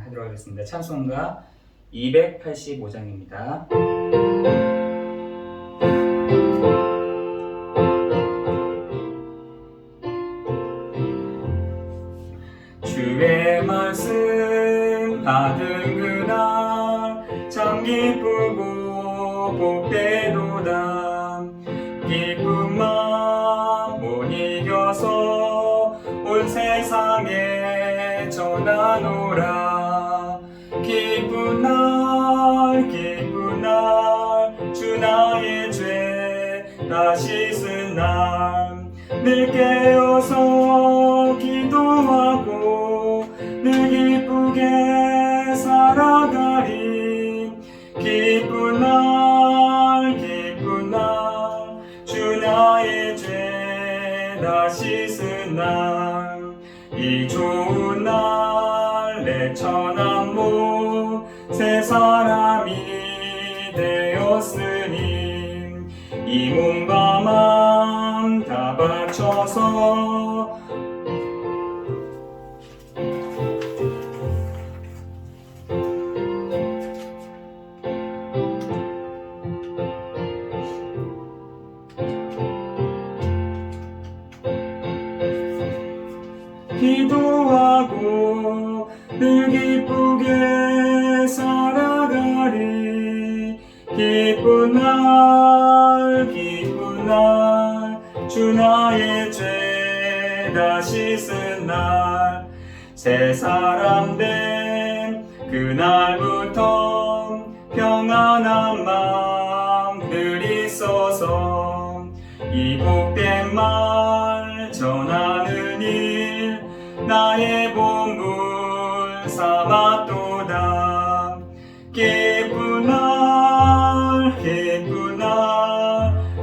하도록 하겠습니다. 찬송가 285장입니다. 주의 말씀 받은 그날 참 기쁘고 복되도다. 기쁜 마음 못 이겨서 온 세상에 전하노라. 기쁜 날 주 나의 죄 다 씻은 날 늘 깨어서 기도하고 늘 기쁘게 살아가리. 기쁜 날 주 나의 죄 다 씻은 날 이 좋은 날 내 처남모 새 사람이 되었으니 이 몸과 마음 다 바쳐서 기도하고 늘 기쁘게 살아가리. 기쁜 날 주 나의 죄 다 씻은 날 새 사람 된 그날부터 평안한 마음 늘 있어서 이 복된 말 전하는 일 나의 본분 삼았도다. 기쁜 날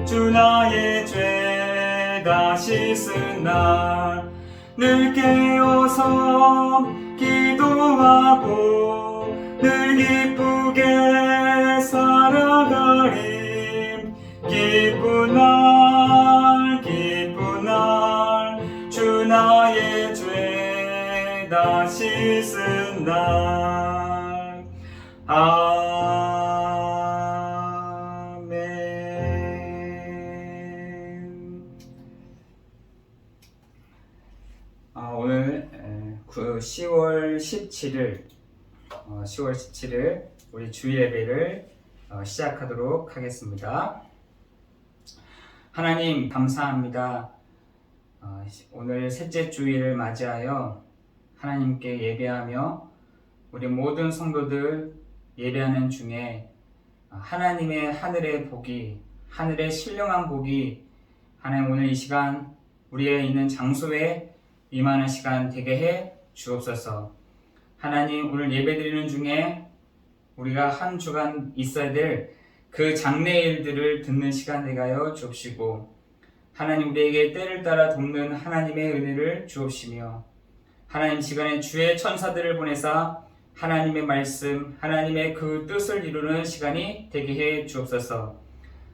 주 나의 죄 다 씻은 날 늘 깨어서 기도하고 늘 기쁘게 살아가리. 기쁜 날 주 나의 죄 다 씻은 날. 아멘. 오늘 10월 17일 우리 주예배를 시작하도록 하겠습니다. 하나님 감사합니다. 오늘 셋째 주일을 맞이하여 하나님께 예배하며 우리 모든 성도들 예배하는 중에 하나님의 하늘의 복이, 하늘의 신령한 복이 하나님 오늘 이 시간 우리의 있는 장소에 임하는 시간 되게 해 주옵소서. 하나님 오늘 예배드리는 중에 우리가 한 주간 있어야 될 그 장래 일들을 듣는 시간 되게 하여 주옵시고, 하나님 우리에게 때를 따라 돕는 하나님의 은혜를 주옵시며, 하나님 시간에 주의 천사들을 보내사 하나님의 말씀, 하나님의 그 뜻을 이루는 시간이 되게 해 주옵소서.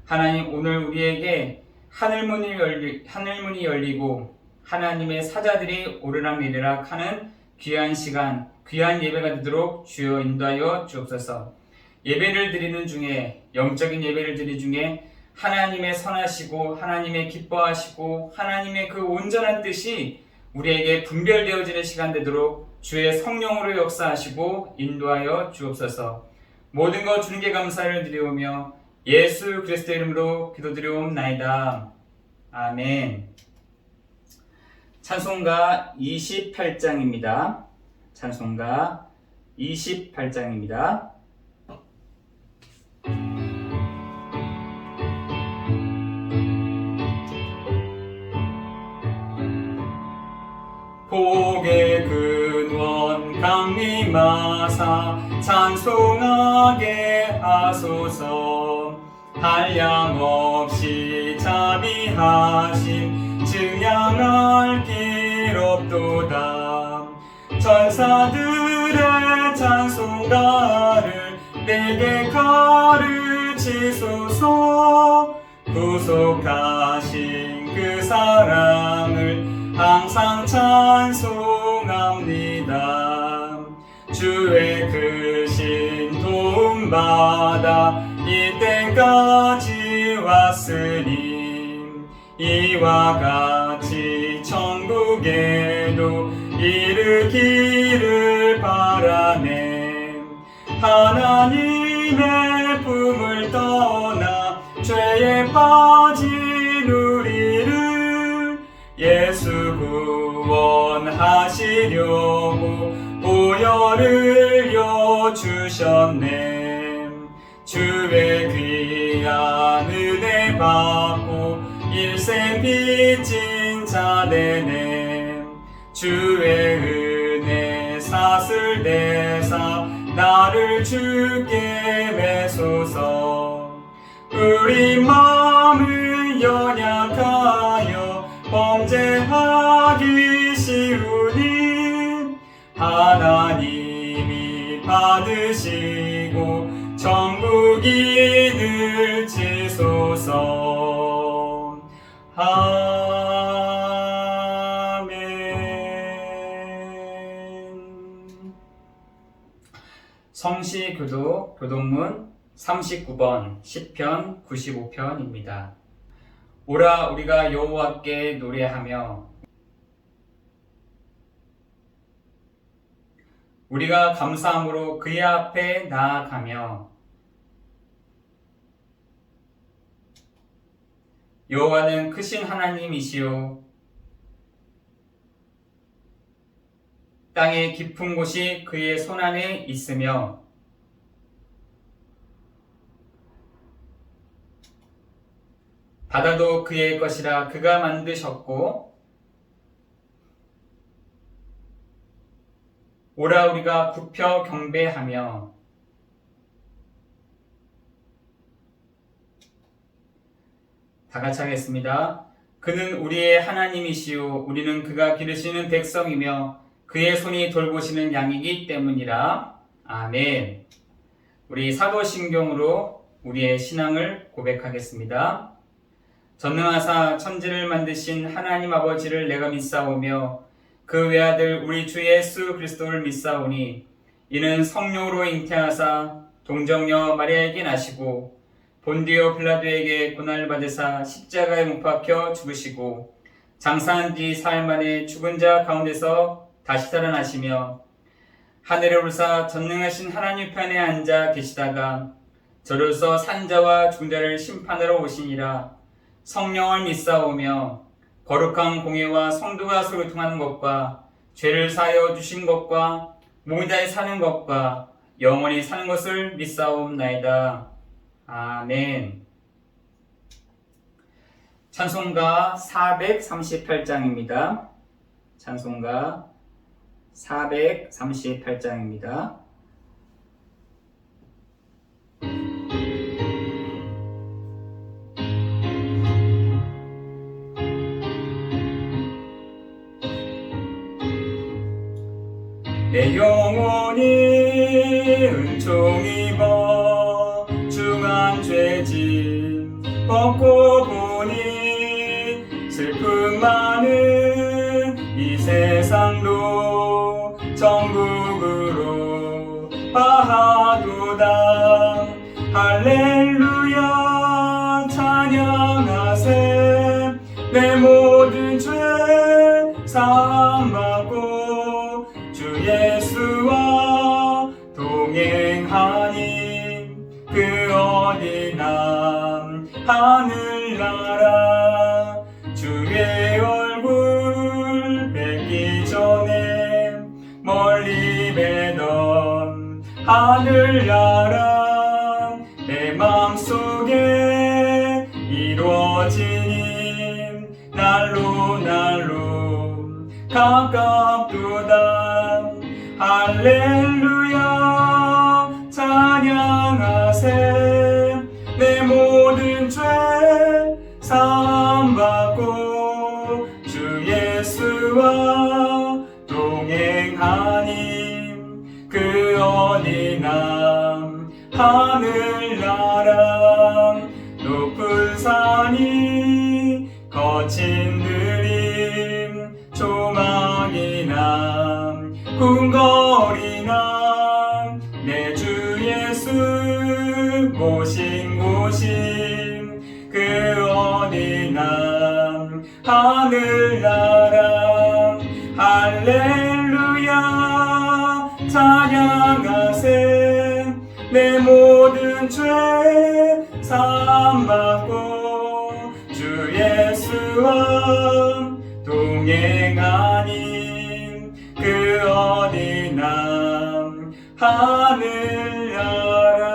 하나님 오늘 우리에게 하늘문이 열리고 하나님의 사자들이 오르락내리락 하는 귀한 시간, 귀한 예배가 되도록 주여 인도하여 주옵소서. 예배를 드리는 중에, 영적인 예배를 드리는 중에 하나님의 선하시고 하나님의 기뻐하시고 하나님의 그 온전한 뜻이 우리에게 분별되어지는 시간 되도록 주의 성령으로 역사하시고 인도하여 주옵소서. 모든 것 주님께 감사를 드리오며 예수 그리스도의 이름으로 기도드리옵나이다. 아멘. 찬송가 28장입니다. 찬송가 28장입니다. 복의 근원 강림하사 찬송하게 하소서. 한량없이 자비하신 증량할 길 없도다. 천사들의 찬송가를 내게 가르치소서. 구속하신 그 사랑을 항상 찬송합니다. 주의 크신 도움받아 이때까지 왔으니 이와 같이 천국에도 이르기를 바라네. 하나님의 품을 떠나 죄에 빠진 우리를 예수 구원하시려고 보혈을 주셨네. 주의 귀한 은혜 받고 일생 빚진 자 되네. 주의 은혜 사슬 대사 나를 주께 매소서. 우리 마음은 연약하여 범죄하기 쉬우니 하나님이 받으시고 천국이 늘지소서. 아멘. 성시교도 교동문 39번 시편 95편입니다. 오라 우리가 여호와께 노래하며 우리가 감사함으로 그의 앞에 나아가며 여호와는 크신 하나님이시요 땅의 깊은 곳이 그의 손안에 있으며 바다도 그의 것이라 그가 만드셨고 오라 우리가 굽혀 경배하며 다 같이 하겠습니다. 그는 우리의 하나님이시요 우리는 그가 기르시는 백성이며 그의 손이 돌보시는 양이기 때문이라. 아멘. 우리 사도신경으로 우리의 신앙을 고백하겠습니다. 전능하사 천지를 만드신 하나님 아버지를 내가 믿사오며 그 외아들 우리 주 예수 그리스도를 믿사오니 이는 성령으로 잉태하사 동정녀 마리아에게 나시고 본디오 빌라도에게 고난을 받으사 십자가에 못 박혀 죽으시고 장사한 뒤 사흘 만에 죽은 자 가운데서 다시 살아나시며 하늘에 오르사 전능하신 하나님 편에 앉아 계시다가 저로서 산 자와 죽은 자를 심판하러 오시니라. 성령을 믿사오며 거룩한 공예와 성도가 서로 통하는 것과 죄를 사하여 주신 것과 모자에 사는 것과 영원히 사는 것을 믿사옵나이다. 아멘. 찬송가 438장입니다. 찬송가 438장입니다. 내 영혼이 은총 입어 중한 죄짐 벗고 보니 슬픔 많은 이 세상도 천국으로 바하도다. 할렐루야 찬양하세. 내 모든 죄 사함받고 주 예수와 동행하니 그 어디나 하늘나라. 주의 얼굴 뵙기 전에 멀리 뵈던 하늘나라 내 마음속에 이루어지니 날로 가깝도다. 할렐루야 찬양하세. 내 모든 죄 사함받고 주 예수와 동행하니 그 어디나 하늘나라. 높은 산이 거친 들임 조망이나 궁궐이나 하늘나라 할렐루야 찬양하세 내 모든 죄 사함받고 주 예수와 동행하니 그 어디나 하늘나라.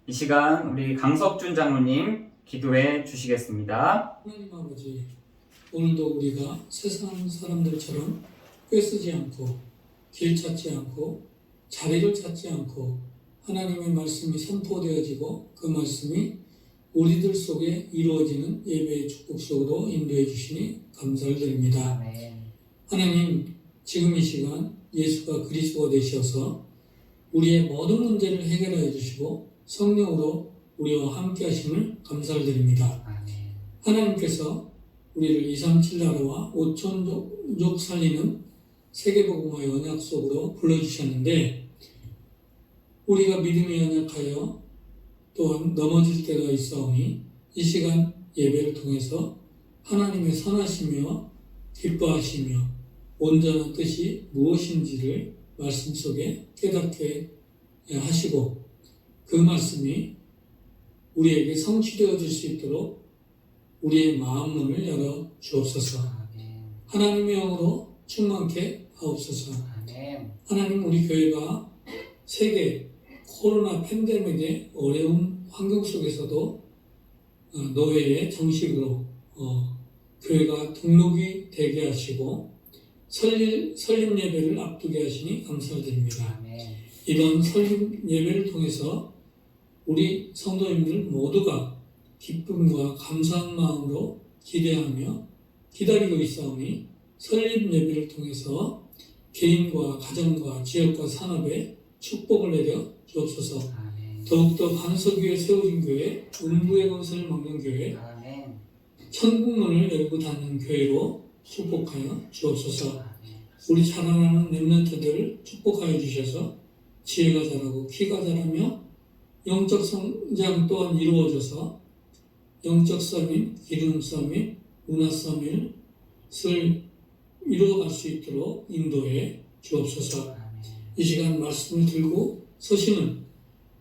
이 시간 우리 강석준 장로님 기도해 주시겠습니다. 하나님 아버지, 오늘도 우리가 세상 사람들처럼 꿰쓰지 않고 길 찾지 않고 자리를 찾지 않고 하나님의 말씀이 선포되어지고 그 말씀이 우리들 속에 이루어지는 예배의 축복 속으로 인도해 주시니 감사를 드립니다. 하나님, 지금 이 시간 예수가 그리스도가 되셔서 우리의 모든 문제를 해결해 주시고 성령으로 우리와 함께 하심을 감사를 드립니다. 하나님께서 우리를 237 나라와 5천족 살리는 세계복음화의 언약 속으로 불러주셨는데 우리가 믿음이 연약하여 또한 넘어질 때가 있사오니 이 시간 예배를 통해서 하나님의 선하시며 기뻐하시며 온전한 뜻이 무엇인지를 말씀 속에 깨닫게 하시고 그 말씀이 우리에게 성취되어질 수 있도록 우리의 마음문을 열어 주옵소서. 하나님의 영으로 충만케 하옵소서. 하나님, 우리 교회가 세계 코로나 팬데믹의 어려운 환경 속에서도 노회에 정식으로 교회가 등록이 되게 하시고 설립 예배를 앞두게 하시니 감사를 드립니다. 이번 설립 예배를 통해서 우리 성도님들 모두가 기쁨과 감사한 마음으로 기대하며 기다리고 있사오니 설립 예배를 통해서 개인과 가정과 지역과 산업에 축복을 내려 주옵소서. 더욱더 반석위에 세워진 교회, 음부의 건설을 막는 교회, 천국문을 열고 닫는 교회로 축복하여 주옵소서. 우리 자라나는 렘넌트들을 축복하여 주셔서 지혜가 자라고 키가 자라며 영적 성장 또한 이루어져서 영적 서밋, 기름 서밋, 문화 서밋을 이루어갈 수 있도록 인도해 주옵소서. 이 시간 말씀을 들고 서시는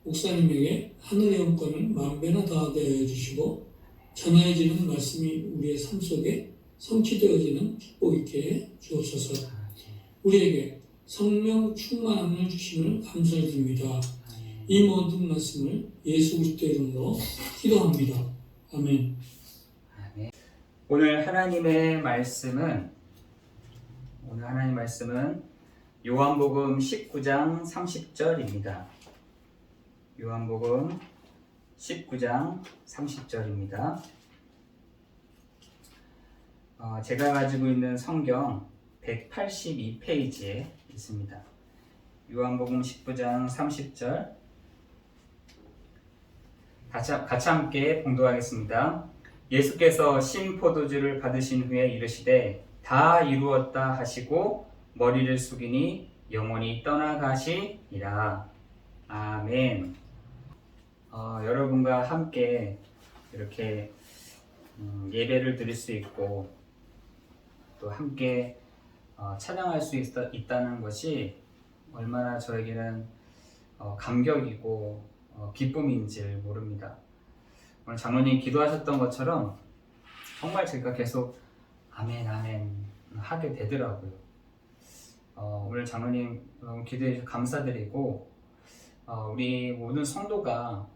목사님에게 하늘의 영권을 만배나 더하게 해주시고 전하여지는 말씀이 우리의 삶 속에 성취되어지는 축복 있게 해 주옵소서. 우리에게 성령 충만함을 주심을 감사를 드립니다. 이 모든 말씀을 예수 그리스도 이름으로 기도합니다. 아멘. 오늘 하나님의 말씀은 요한복음 19장 30절입니다. 요한복음 19장 30절입니다. 제가 가지고 있는 성경 182페이지에 있습니다. 요한복음 19장 30절 같이 함께 봉독하겠습니다. 예수께서 신 포도주를 받으신 후에 이르시되 다 이루었다 하시고 머리를 숙이니 영원히 떠나가시니라. 아멘. 여러분과 함께 이렇게 예배를 드릴 수 있고 또 함께 찬양할 수 있다는 것이 얼마나 저에게는 감격이고 기쁨인지 모릅니다. 오늘 장로님 기도하셨던 것처럼 정말 제가 계속 아멘 아멘 하게 되더라고요. 오늘 장로님 기도해 주셔서 감사드리고 우리 모든 성도가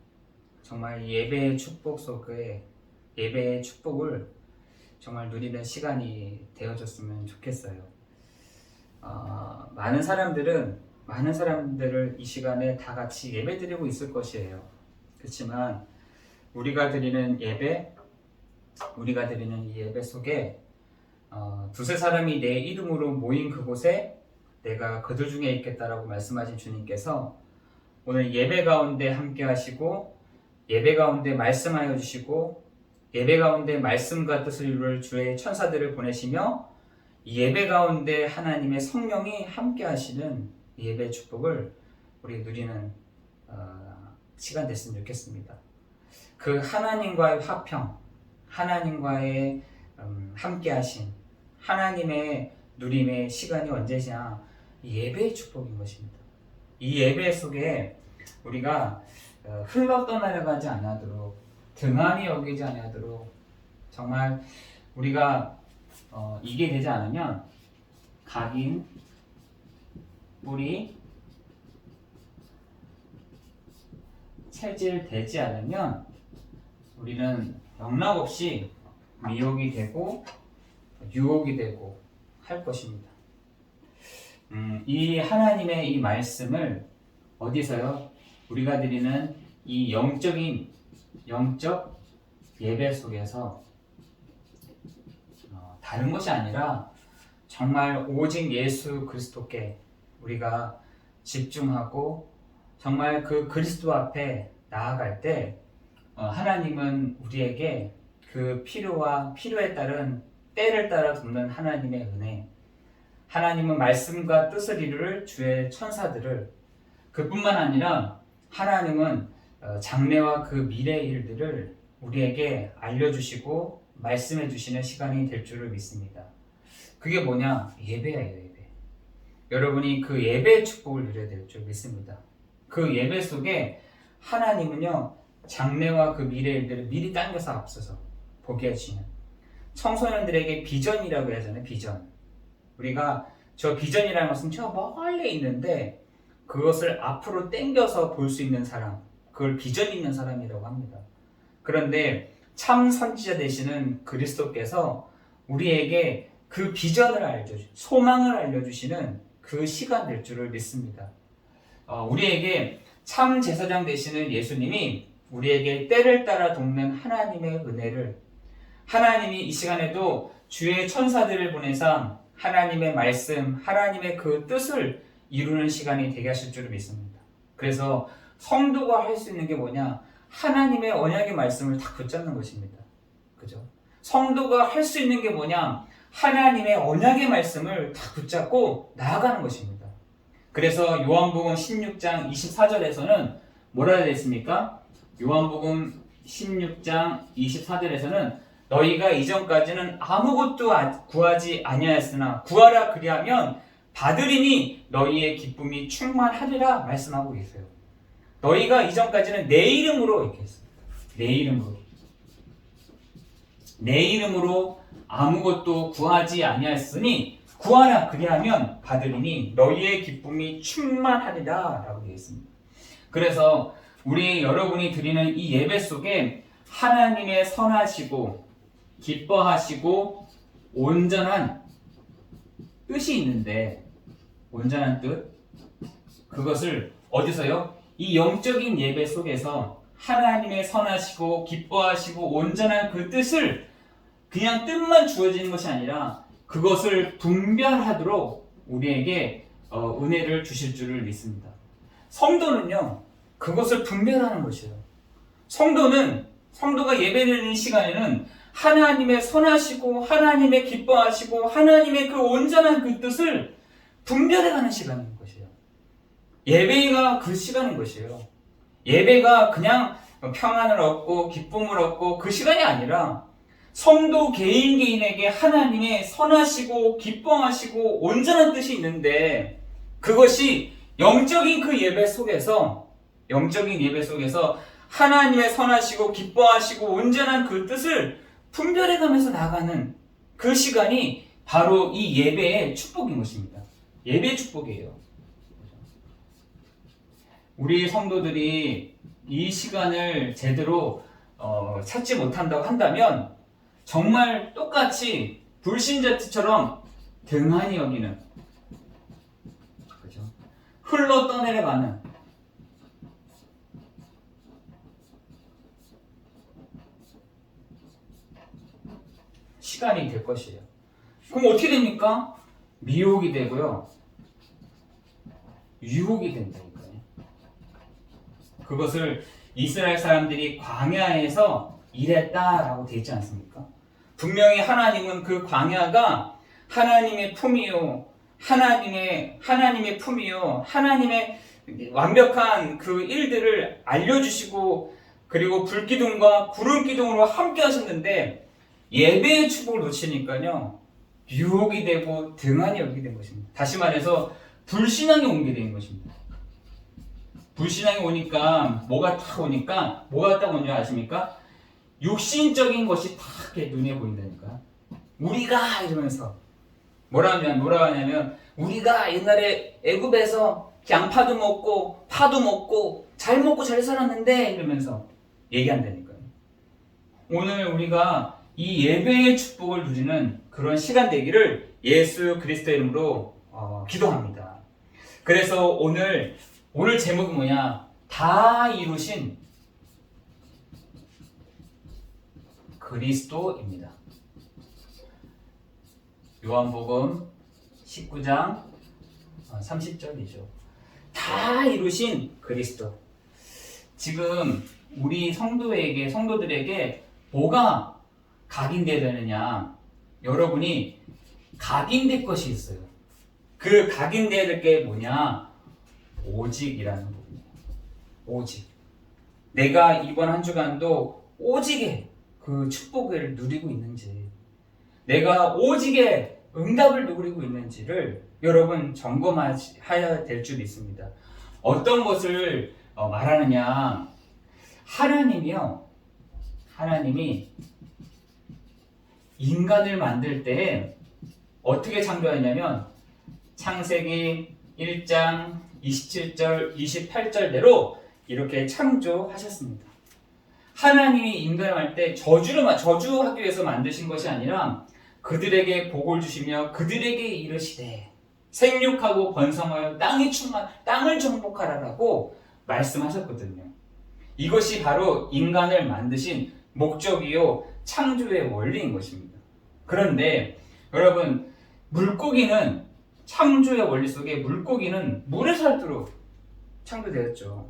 정말 예배의 축복 속에 예배의 축복을 정말 누리는 시간이 되어줬으면 좋겠어요. 많은 사람들을 이 시간에 다 같이 예배드리고 있을 것이에요. 그렇지만 우리가 드리는 이 예배 속에 두세 사람이 내 이름으로 모인 그곳에 내가 그들 중에 있겠다라고 말씀하신 주님께서 오늘 예배 가운데 함께 하시고 예배 가운데 말씀하여 주시고 예배 가운데 말씀과 뜻을 이룰 주의 천사들을 보내시며 예배 가운데 하나님의 성령이 함께 하시는 예배 축복을 우리 누리는 시간 됐으면 좋겠습니다. 그 하나님과의 화평, 하나님과의 함께하심, 하나님의 누림의 시간이 언제냐? 이 예배의 축복인 것입니다. 이 예배 속에 우리가 흘러 떠나려가지 않도록, 등한히 여기지 않도록, 정말 우리가 이게 되지 않으면 각인, 뿌리, 체질되지 않으면 우리는 영락없이 미혹이 되고 유혹이 되고 할 것입니다. 이 하나님의 이 말씀을 어디서요? 우리가 드리는 이 영적 예배 속에서 다른 것이 아니라 정말 오직 예수 그리스도께 우리가 집중하고 정말 그 그리스도 앞에 나아갈 때 하나님은 우리에게 그 필요에 따른 때를 따라 돕는 하나님의 은혜, 하나님은 말씀과 뜻을 이룰 주의 천사들을, 그뿐만 아니라 하나님은 장래와 그 미래의 일들을 우리에게 알려주시고 말씀해 주시는 시간이 될 줄을 믿습니다. 그게 뭐냐? 예배예요, 예배. 여러분이 그 예배의 축복을 누려야 될 줄 믿습니다. 그 예배 속에 하나님은요, 장래와 그 미래의 일들을 미리 당겨서 앞서서 보게 해주시는, 청소년들에게 비전이라고 하잖아요. 비전. 우리가 저 비전이라는 것은 저 멀리 있는데 그것을 앞으로 당겨서 볼 수 있는 사람, 그걸 비전 있는 사람이라고 합니다. 그런데 참 선지자 되시는 그리스도께서 우리에게 그 비전을 소망을 알려주시는 그 시간 될 줄을 믿습니다. 우리에게 참 제사장 되시는 예수님이 우리에게 때를 따라 돕는 하나님의 은혜를, 하나님이 이 시간에도 주의 천사들을 보내사 하나님의 말씀, 하나님의 그 뜻을 이루는 시간이 되게 하실 줄을 믿습니다. 그래서 성도가 할 수 있는 게 뭐냐? 하나님의 언약의 말씀을 다 붙잡는 것입니다. 그죠? 성도가 할 수 있는 게 뭐냐? 하나님의 언약의 말씀을 다 붙잡고 나아가는 것입니다. 그래서 요한복음 16장 24절에서는 뭐라 되어 있습니까? 요한복음 16장 24절에서는 너희가 이전까지는 아무것도 구하지 아니하였으나 구하라 그리하면 받으리니 너희의 기쁨이 충만하리라 말씀하고 계세요. 너희가 이전까지는 내 이름으로 이렇게 했습니다. 내 이름으로 아무것도 구하지 아니하였으니 구하라 그리하면 받으리니 너희의 기쁨이 충만하리라 라고 되어 있습니다. 그래서 우리 여러분이 드리는 이 예배 속에 하나님의 선하시고 기뻐하시고 온전한 뜻이 있는데, 온전한 뜻, 그것을 어디서요? 이 영적인 예배 속에서 하나님의 선하시고 기뻐하시고 온전한 그 뜻을 그냥 뜻만 주어지는 것이 아니라 그것을 분별하도록 우리에게 은혜를 주실 줄을 믿습니다. 성도는요, 그것을 분별하는 것이에요. 성도가 예배드리는 시간에는 하나님의 선하시고 하나님의 기뻐하시고 하나님의 그 온전한 그 뜻을 분별해가는 시간인 것이에요. 예배가 그 시간인 것이에요. 예배가 그냥 평안을 얻고 기쁨을 얻고 그 시간이 아니라 성도 개인에게 하나님의 선하시고 기뻐하시고 온전한 뜻이 있는데, 그것이 영적인 예배 속에서 하나님의 선하시고 기뻐하시고 온전한 그 뜻을 분별해가면서 나가는 그 시간이 바로 이 예배의 축복인 것입니다. 예배의 축복이에요. 우리 성도들이 이 시간을 제대로 찾지 못한다고 한다면 정말 똑같이 불신자처럼 등한히 여기는, 그죠? 흘러 떠내려가는 시간이 될 것이에요. 그럼 어떻게 됩니까? 미혹이 되고요, 유혹이 된다니까요. 그것을 이스라엘 사람들이 광야에서 일했다라고 되어 있지 않습니까? 분명히 하나님은 그 광야가 하나님의 품이요, 하나님의 품이요, 하나님의 완벽한 그 일들을 알려주시고 그리고 불기둥과 구름기둥으로 함께 하셨는데 예배의 축복을 놓치니까요, 유혹이 되고 등한이 오게 된 것입니다. 다시 말해서 불신앙이 오게 된 것입니다. 불신앙이 오니까 뭐가 딱 오냐 아십니까? 육신적인 것이 딱 이렇게 눈에 보인다니까. 우리가 이러면서 뭐라 하냐면 우리가 옛날에 애굽에서 양파도 먹고 파도 먹고 잘 먹고 잘 살았는데 이러면서 얘기한다니까요. 오늘 우리가 이 예배의 축복을 누리는 그런 시간 되기를 예수 그리스도의 이름으로 기도합니다. 그래서 오늘 제목은 뭐냐? 다 이루신 그리스도입니다. 요한복음 19장 30절이죠. 다 이루신 그리스도. 지금 우리 성도들에게 뭐가 각인되어야 되느냐? 여러분이 각인될 것이 있어요. 그 각인되어야 될 게 뭐냐? 오직이라는 부분이에요. 오직. 내가 이번 한 주간도 오직의 그 축복을 누리고 있는지, 내가 오직의 응답을 누리고 있는지를 여러분 점검해야 될 줄이 있습니다. 어떤 것을 말하느냐? 하나님이 인간을 만들 때 어떻게 창조했냐면 창세기 1장 27절 28절대로 이렇게 창조하셨습니다. 하나님이 인간을 할 때 저주하기 위해서 만드신 것이 아니라 그들에게 복을 주시며 그들에게 이르시되 생육하고 번성하여 땅을 정복하라라고 말씀하셨거든요. 이것이 바로 인간을 만드신 목적이요 창조의 원리인 것입니다. 그런데 여러분, 물고기는 창조의 원리 속에 물고기는 물에 살도록 창조되었죠.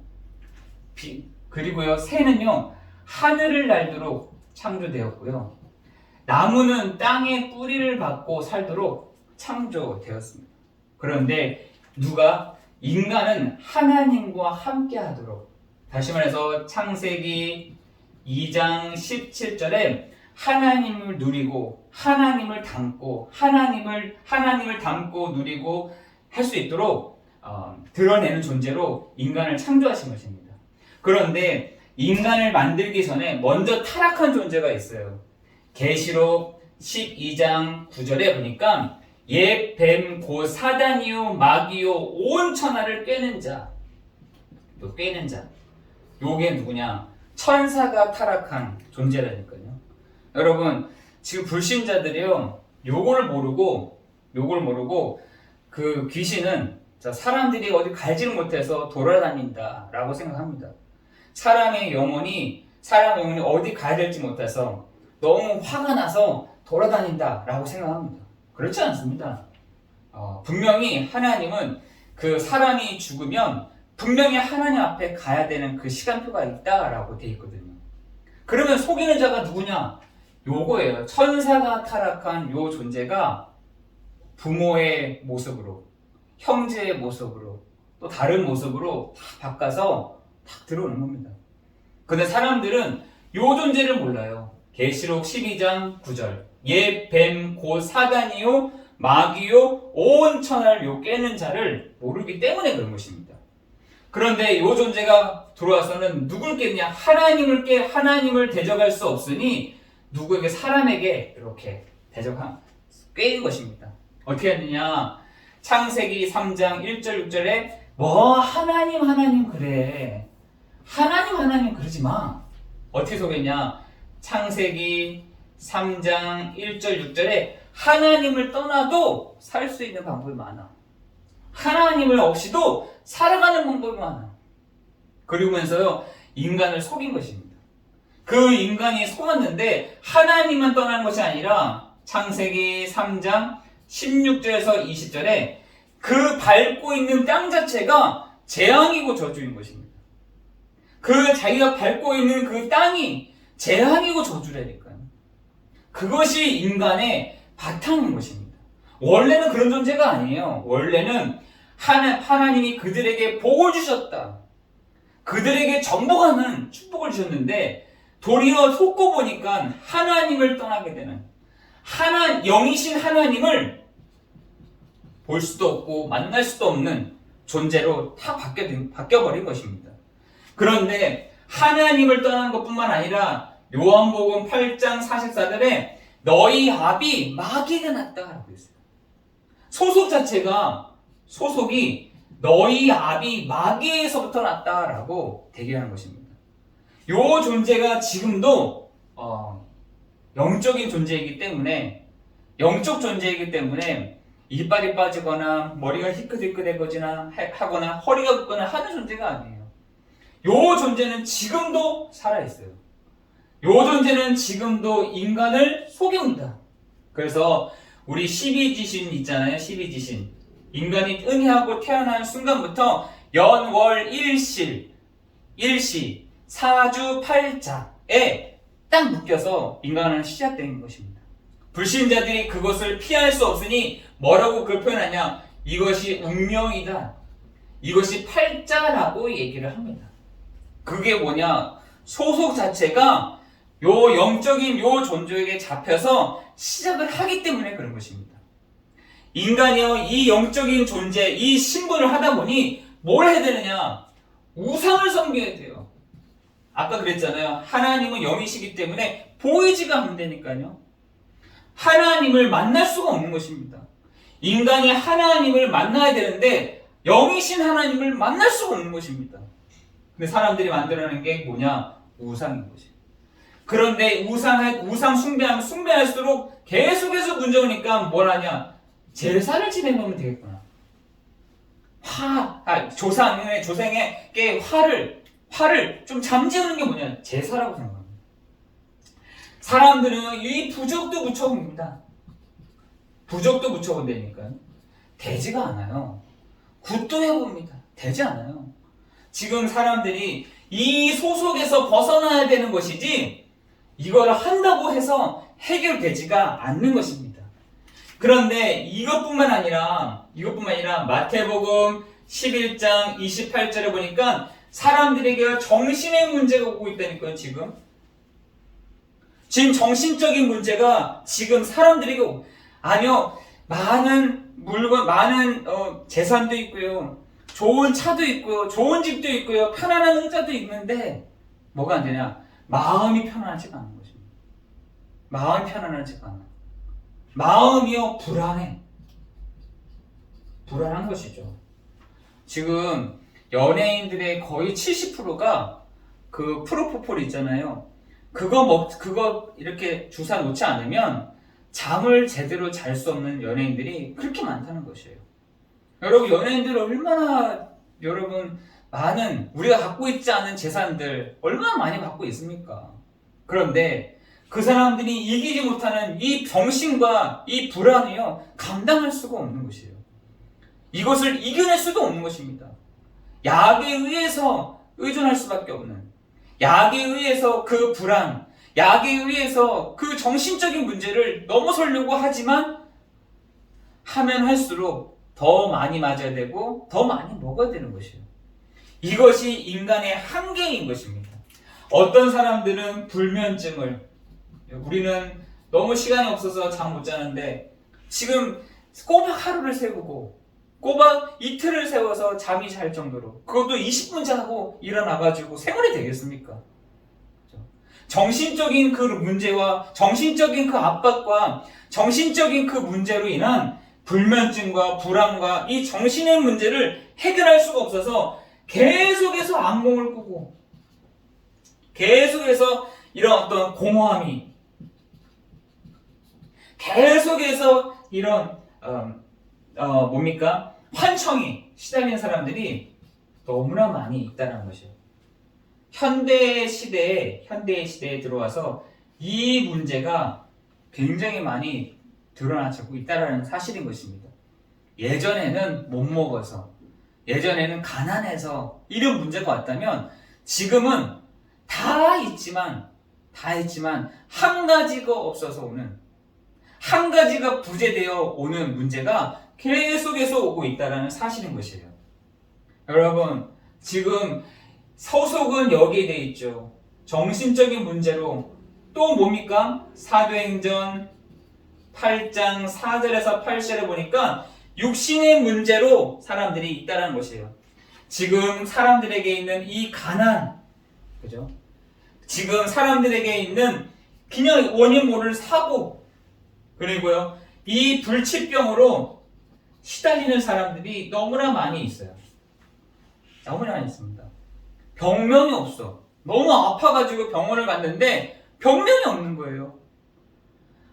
그리고요, 새는요 하늘을 날도록 창조되었고요, 나무는 땅에 뿌리를 받고 살도록 창조되었습니다. 그런데 인간은 하나님과 함께 하도록, 다시 말해서 창세기 2장 17절에 하나님을 누리고 하나님을 닮고 하나님을 닮고 누리고 할 수 있도록 드러내는 존재로 인간을 창조하신 것입니다. 그런데 인간을 만들기 전에 먼저 타락한 존재가 있어요. 계시록 12장 9절에 보니까 옛 뱀 곧 사단이요 마귀요 온 천하를 꿰는 자. 요게 누구냐? 천사가 타락한 존재라니까요. 여러분, 지금 불신자들이요, 요걸 모르고 그 귀신은 사람들이 어디 갈지를 못해서 돌아다닌다라고 생각합니다. 사람 영혼이 어디 가야 될지 못해서 너무 화가 나서 돌아다닌다라고 생각합니다. 그렇지 않습니다. 분명히 하나님은 그 사람이 죽으면 분명히 하나님 앞에 가야 되는 그 시간표가 있다라고 되어 있거든요. 그러면 속이는 자가 누구냐? 요거예요. 천사가 타락한 요 존재가 부모의 모습으로, 형제의 모습으로, 또 다른 모습으로 다 바꿔서 딱 들어오는 겁니다. 근데 사람들은 요 존재를 몰라요. 계시록 12장 9절. 옛 뱀 곧 사단이요 마귀요 온 천하를 깨는 자를 모르기 때문에 그런 것입니다. 그런데 요 존재가 들어와서는 누굴 깨느냐? 하나님을 대적할 수 없으니 누구에게, 사람에게 이렇게 꿰는 것입니다. 어떻게 했느냐? 창세기 3장 1절 6절에 하나님 그래. 하나님 그러지 마. 어떻게 속였냐? 창세기 3장 1절 6절에 하나님을 떠나도 살 수 있는 방법이 많아. 하나님을 없이도 살아가는 방법이 많아. 그러면서요, 인간을 속인 것입니다. 그 인간이 속았는데 하나님만 떠난 것이 아니라 창세기 3장 16절에서 20절에 그 밟고 있는 땅 자체가 재앙이고 저주인 것입니다. 그 자기가 밟고 있는 그 땅이 재앙이고 저주라니까요. 그것이 인간의 바탕인 것입니다. 원래는 그런 존재가 아니에요. 원래는 하나님이 그들에게 복을 주셨다. 그들에게 전복하는 축복을 주셨는데 도리어 속고 보니까 하나님을 떠나게 되는 영이신 하나님을 볼 수도 없고 만날 수도 없는 존재로 다 바뀌어버린 것입니다. 그런데 하나님을 떠나는 것뿐만 아니라 요한복음 8장 44절에 너희 아비 마귀가 났다라고 했어요. 소속이 너희 아비 마귀에서부터 났다라고 대기하는 것입니다. 요 존재가 지금도 영적 존재이기 때문에 이빨이 빠지거나 머리가 희끗희끗해거나 하거나 허리가 굽거나 하는 존재가 아니에요. 요 존재는 지금도 살아있어요. 요 존재는 지금도 인간을 속입니다. 그래서 우리 12지신 있잖아요. 12지신. 인간이 은혜하고 태어난 순간부터 연월 일시 사주 팔자에 딱 묶여서 인간은 시작된 것입니다. 불신자들이 그것을 피할 수 없으니 뭐라고 그걸 표현하냐? 이것이 운명이다. 이것이 팔자라고 얘기를 합니다. 그게 뭐냐? 소속 자체가 요 영적인 요 존재에게 잡혀서 시작을 하기 때문에 그런 것입니다. 인간이요, 이 영적인 존재, 이 신분을 하다 보니 뭘 해야 되느냐? 우상을 섬겨야 돼요. 아까 그랬잖아요. 하나님은 영이시기 때문에 보이지가 않는다니까요. 하나님을 만날 수가 없는 것입니다. 인간이 하나님을 만나야 되는데 영이신 하나님을 만날 수가 없는 것입니다. 근데 사람들이 만들어낸 게 뭐냐? 우상인 것이에요. 그런데 우상 숭배할수록 계속해서 문제 오니까 뭘 하냐? 제사를 지내면 되겠구나. 조상에게 화를 좀 잠재우는 게 뭐냐? 제사라고 생각합니다. 사람들은 이 부적도 묻혀봅니다. 부적도 묻혀본다니까요. 되지가 않아요. 굿도 해봅니다. 되지 않아요. 지금 사람들이 이 소속에서 벗어나야 되는 것이지 이거를 한다고 해서 해결되지가 않는 것입니다. 그런데 이것뿐만 아니라 마태복음 11장 28절에 보니까 사람들에게 정신의 문제가 오고 있다니까요. 지금 정신적인 문제가 지금 사람들에게 아니요, 많은 물건, 많은 재산도 있고요, 좋은 차도 있고요, 좋은 집도 있고요, 편안한 의자도 있는데 뭐가 안 되냐? 마음이 편안하지가 않은 것입니다. 마음이 편안하지가 않아. 마음이요, 불안한 것이죠. 지금 연예인들의 거의 70%가 그 프로포폴 있잖아요. 그거 이렇게 주사 놓지 않으면 잠을 제대로 잘 수 없는 연예인들이 그렇게 많다는 것이에요. 여러분, 연예인들 얼마나 많은 우리가 갖고 있지 않은 재산들 얼마나 많이 갖고 있습니까? 그런데 그 사람들이 이기지 못하는 이 병신과 이 불안이요, 감당할 수가 없는 것이에요. 이것을 이겨낼 수도 없는 것입니다. 약에 의해서 의존할 수밖에 없는, 약에 의해서 그 불안, 약에 의해서 그 정신적인 문제를 넘어서려고 하지만 하면 할수록 더 많이 맞아야 되고 더 많이 먹어야 되는 것이에요. 이것이 인간의 한계인 것입니다. 어떤 사람들은 불면증을, 우리는 너무 시간이 없어서 잠 못 자는데 지금 꼬박 하루를 세우고 꼬박 이틀을 세워서 잠이 잘 정도로, 그것도 20분 자고 일어나가지고 생활이 되겠습니까? 정신적인 그 문제와 정신적인 그 압박과 정신적인 그 문제로 인한 불면증과 불안과 이 정신의 문제를 해결할 수가 없어서 계속해서 악몽을 꾸고 계속해서 이런 어떤 공허함이, 계속해서 이런 환청이 시달리는 사람들이 너무나 많이 있다는 것이에요. 현대 시대에 들어와서 이 문제가 굉장히 많이 드러나고 있다는 사실인 것입니다. 예전에는 못 먹어서, 예전에는 가난해서 이런 문제가 왔다면 지금은 다 있지만 한 가지가 없어서 오는, 한 가지가 부재되어 오는 문제가 계속해서 오고 있다는 사실인 것이에요. 여러분, 지금 소속은 여기에 돼 있죠. 정신적인 문제로 또 뭡니까? 사도행전 8장 4절에서 8절에 보니까 육신의 문제로 사람들이 있다는 것이에요. 지금 사람들에게 있는 이 가난, 그죠? 지금 사람들에게 있는 그냥 원인 모를 사고, 그리고요, 이 불치병으로 시달리는 사람들이 너무나 많이 있어요. 너무나 많이 있습니다. 병명이 없어. 너무 아파가지고 병원을 갔는데 병명이 없는 거예요.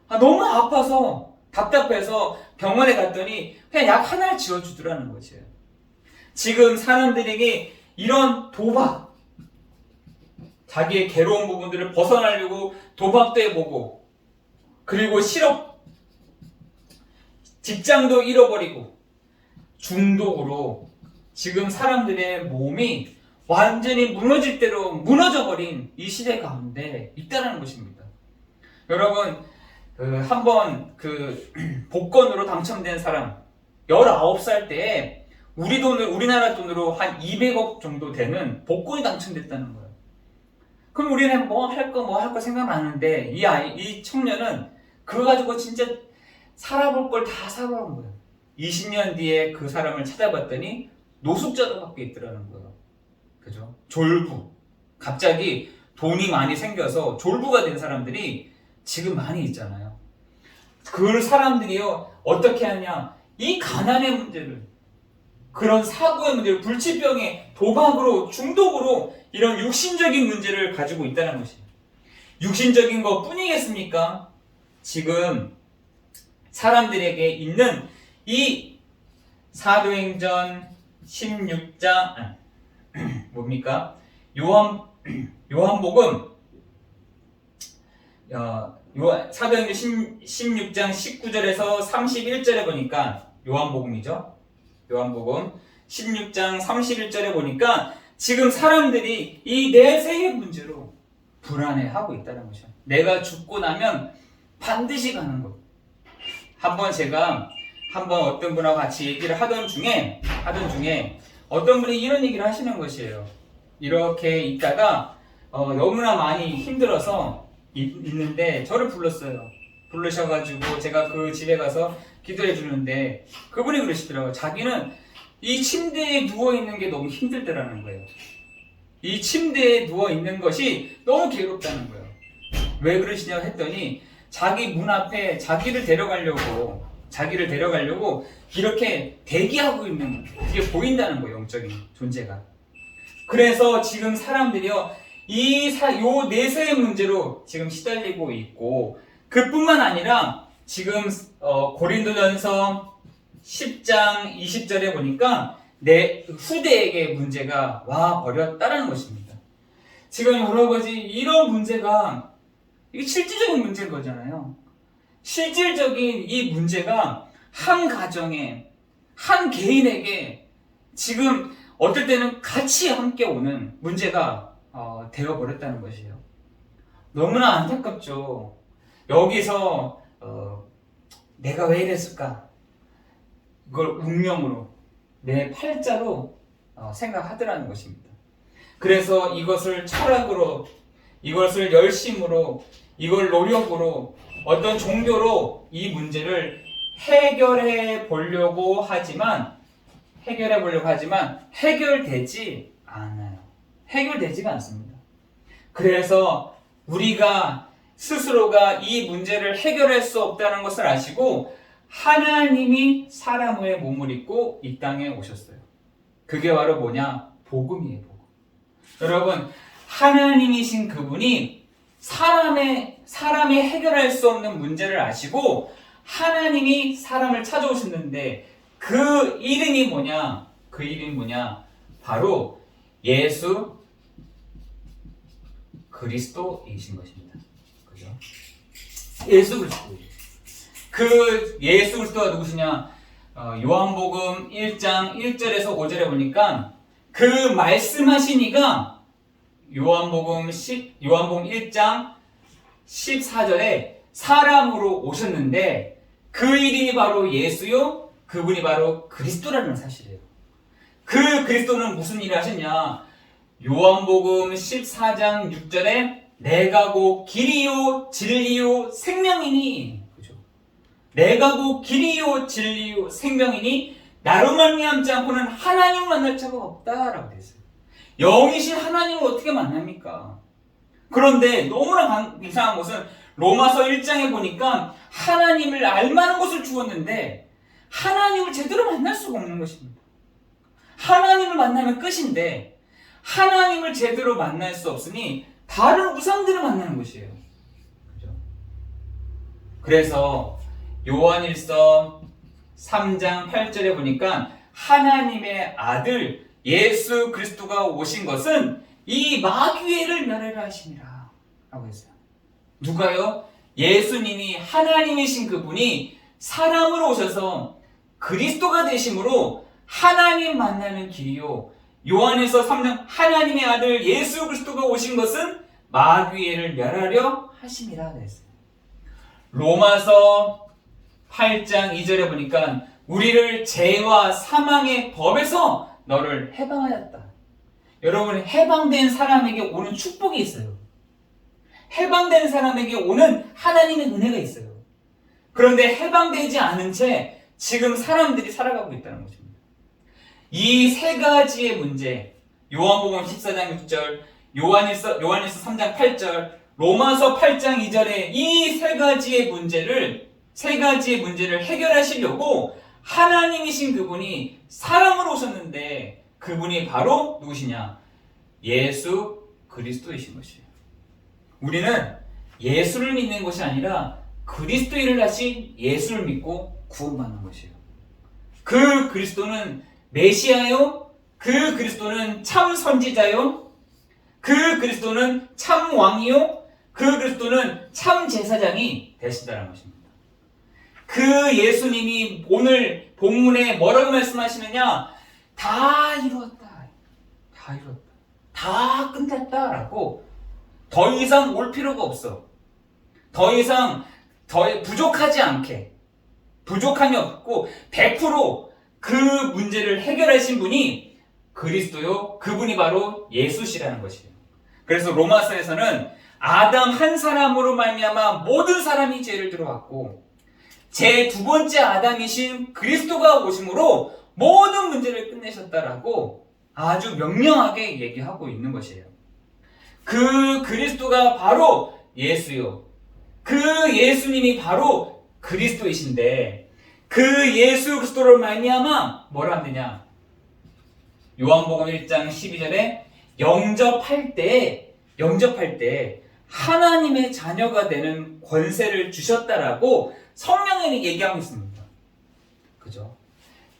너무 아파서 답답해서 병원에 갔더니 그냥 약 하나를 지어주더라는 것이에요. 지금 사람들에게 이런 도박, 자기의 괴로운 부분들을 벗어나려고 도박도 해보고, 그리고 실업, 직장도 잃어버리고, 중독으로 지금 사람들의 몸이 완전히 무너질 대로 무너져버린 이 시대 가운데 있다는 것입니다. 여러분, 한번 복권으로 당첨된 사람, 19살 때에 우리나라 돈으로 한 200억 정도 되는 복권이 당첨됐다는 거예요. 그럼 우리는 뭐 할 거 생각나는데, 이 청년은 그거 가지고 진짜 살아볼 걸 다 살아본 거예요. 20년 뒤에 그 사람을 찾아봤더니 노숙자로 밖에 있더라는 거예요. 그죠? 졸부. 갑자기 돈이 많이 생겨서 졸부가 된 사람들이 지금 많이 있잖아요. 그 사람들이요, 어떻게 하냐? 이 가난의 문제를, 그런 사고의 문제를, 불치병의 도박으로, 중독으로 이런 육신적인 문제를 가지고 있다는 것이에요. 육신적인 것 뿐이겠습니까? 지금 사람들에게 있는 이 사도행전 16장, 뭡니까? 요한복음, 사도행전 16장 19절에서 31절에 보니까, 요한복음이죠. 요한복음 16장 31절에 보니까 지금 사람들이 이 내세의 문제로 불안해하고 있다는 것이죠. 내가 죽고 나면 반드시 가는 것. 제가 어떤 분하고 같이 얘기를 하던 중에 어떤 분이 이런 얘기를 하시는 것이에요. 이렇게 있다가 너무나 많이 힘들어서 있는데 저를 불렀어요. 부르셔가지고 제가 그 집에 가서 기도해 주는데 그분이 그러시더라고요. 자기는 이 침대에 누워있는 게 너무 힘들더라는 거예요. 이 침대에 누워있는 것이 너무 괴롭다는 거예요. 왜 그러시냐고 했더니 자기 문 앞에 자기를 데려가려고 이렇게 대기하고 있는 그게 보인다는 거예요. 영적인 존재가. 그래서 지금 사람들이요, 요 내세의 문제로 지금 시달리고 있고, 그뿐만 아니라 지금 고린도전서 10장 20절에 보니까 내 후대에게 문제가 와 버렸다라는 것입니다. 지금 여러분이 이런 문제가 이게 실질적인 문제인 거잖아요. 실질적인 이 문제가 한 가정에, 한 개인에게 지금 어떨 때는 같이 함께 오는 문제가 되어버렸다는 것이에요. 너무나 안타깝죠. 여기서 내가 왜 이랬을까? 이걸 운명으로, 내 팔자로 생각하더라는 것입니다. 그래서 이것을 철학으로, 이것을 열심으로, 이걸 노력으로, 어떤 종교로 이 문제를 해결해 보려고 하지만 해결되지 않아요. 해결되지가 않습니다. 그래서 우리가 스스로가 이 문제를 해결할 수 없다는 것을 아시고 하나님이 사람의 몸을 입고 이 땅에 오셨어요. 그게 바로 뭐냐? 복음이에요. 복음. 여러분, 하나님이신 그분이 사람이 해결할 수 없는 문제를 아시고 하나님이 사람을 찾아오셨는데 그 이름이 뭐냐? 바로 예수 그리스도이신 것입니다. 그죠? 예수 그리스도. 그 예수 그리스도가 누구시냐? 요한복음 1장 1절에서 5절에 보니까 그 말씀하신 이가 요한복음 1장 14절에 사람으로 오셨는데 그 이름이 바로 예수요, 그분이 바로 그리스도라는 사실이에요. 그 그리스도는 무슨 일을 하셨냐? 요한복음 14장 6절에 내가 곧 길이요 진리요 생명이니, 그죠? 내가 곧 길이요 진리요 생명이니 나로 말미암지 않고는 하나님을 만날 자가 없다라고 되어 있어요. 영이신 하나님을 어떻게 만납니까? 그런데 너무나 이상한 것은 로마서 1장에 보니까 하나님을 알만한 것을 주었는데 하나님을 제대로 만날 수가 없는 것입니다. 하나님을 만나면 끝인데 하나님을 제대로 만날 수 없으니 다른 우상들을 만나는 것이에요. 그죠? 그래서 요한일서 3장 8절에 보니까 하나님의 아들 예수 그리스도가 오신 것은 이 마귀를 멸하려 하심이라 라고 했어요. 누가요? 예수님이 하나님이신 그분이 사람으로 오셔서 그리스도가 되심으로 하나님 만나는 길이요, 요한에서 3장 하나님의 아들 예수 그리스도가 오신 것은 마귀를 멸하려 하심이라 그랬어요. 로마서 8장 2절에 보니까 우리를 죄와 사망의 법에서 너를 해방하였다. 여러분, 해방된 사람에게 오는 축복이 있어요. 해방된 사람에게 오는 하나님의 은혜가 있어요. 그런데 해방되지 않은 채 지금 사람들이 살아가고 있다는 것입니다. 이 세 가지의 문제, 요한복음 14장 6절, 요한일서 3장 8절, 로마서 8장 2절에 이 세 가지의 문제를 해결하시려고 하나님이신 그분이 사람으로 오셨는데 그분이 바로 누구시냐? 예수 그리스도이신 것이에요. 우리는 예수를 믿는 것이 아니라 그리스도인을 하신 예수를 믿고 구원받는 것이에요. 그 그리스도는 메시아요, 그 그리스도는 참 선지자요, 그 그리스도는 참 왕이요, 그 그리스도는 참 제사장이 되신다는 것입니다. 그 예수님이 오늘 본문에 뭐라고 말씀하시느냐? 다 이루었다. 다 이루었다. 다 끝났다라고, 더 이상 올 필요가 없어. 더 이상 부족하지 않게, 부족함이 없고 100% 그 문제를 해결하신 분이 그리스도요, 그분이 바로 예수시라는 것이에요. 그래서 로마서에서는 아담 한 사람으로 말미암아 모든 사람이 죄를 들어왔고 제 두 번째 아담이신 그리스도가 오심으로 모든 문제를 끝내셨다라고 아주 명명하게 얘기하고 있는 것이에요. 그 그리스도가 바로 예수요, 그 예수님이 바로 그리스도이신데 그 예수 그리스도를 말미암아 뭐라 하느냐? 요한복음 1장 12절에 영접할 때 하나님의 자녀가 되는 권세를 주셨다라고 성경에 얘기하고 있습니다. 그죠?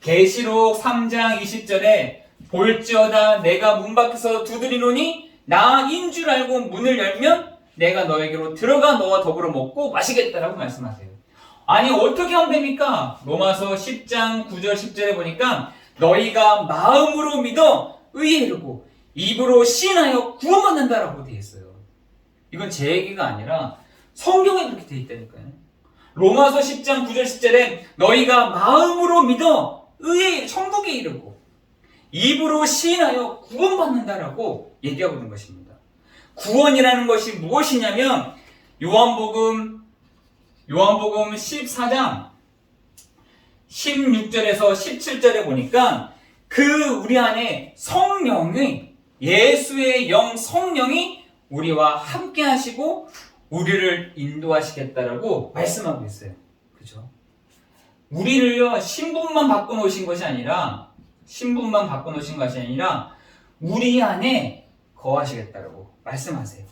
계시록 3장 20절에 볼지어다 내가 문 밖에서 두드리노니 나인 줄 알고 문을 열면 내가 너에게로 들어가 너와 더불어 먹고 마시겠다라고 말씀하세요. 아니, 어떻게 하면 됩니까? 로마서 10장 9절 10절에 보니까 너희가 마음으로 믿어 의에 이르고 입으로 시인하여 구원받는다라고 되어 있어요. 이건 제 얘기가 아니라 성경에 그렇게 되어 있다니까요. 로마서 10장 9절 10절에 너희가 마음으로 믿어 의에 천국에 이르고 입으로 시인하여 구원받는다라고 얘기하고 있는 것입니다. 구원이라는 것이 무엇이냐면 요한복음 14장 16절에서 17절에 보니까 그 우리 안에 성령의 예수의 영 성령이 우리와 함께 하시고 우리를 인도하시겠다라고 말씀하고 있어요. 그죠? 우리를요, 신분만 바꿔놓으신 것이 아니라 우리 안에 거하시겠다라고 말씀하세요.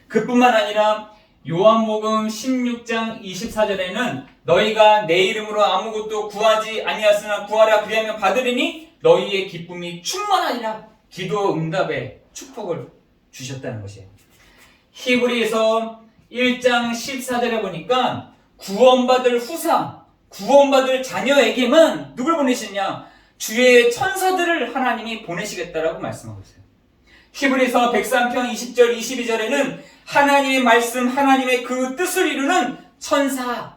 그뿐만 아니라 요한복음 16장 24절에는 너희가 내 이름으로 아무것도 구하지 아니하였으나 구하라 그리하면 받으리니 너희의 기쁨이 충만하리라. 기도 응답의 축복을 주셨다는 것이에요. 히브리서 1장 14절에 보니까 구원받을 자녀에게만 누굴 보내시냐? 주의 천사들을 하나님이 보내시겠다라고 말씀하고 있어요. 히브리서 103편 20절 22절에는 하나님의 말씀, 하나님의 그 뜻을 이루는 천사.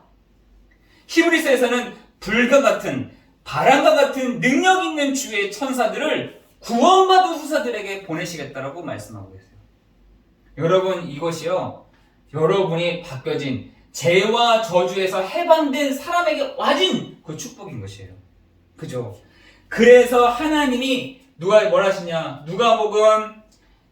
히브리서에서는 불과 같은, 바람과 같은 능력 있는 주의 천사들을 구원받은 후사들에게 보내시겠다라고 말씀하고 계세요. 여러분, 이것이요, 여러분이 바뀌어진 죄와 저주에서 해방된 사람에게 와진 그 축복인 것이에요. 그죠? 그래서 하나님이 뭘 하시냐? 누가복음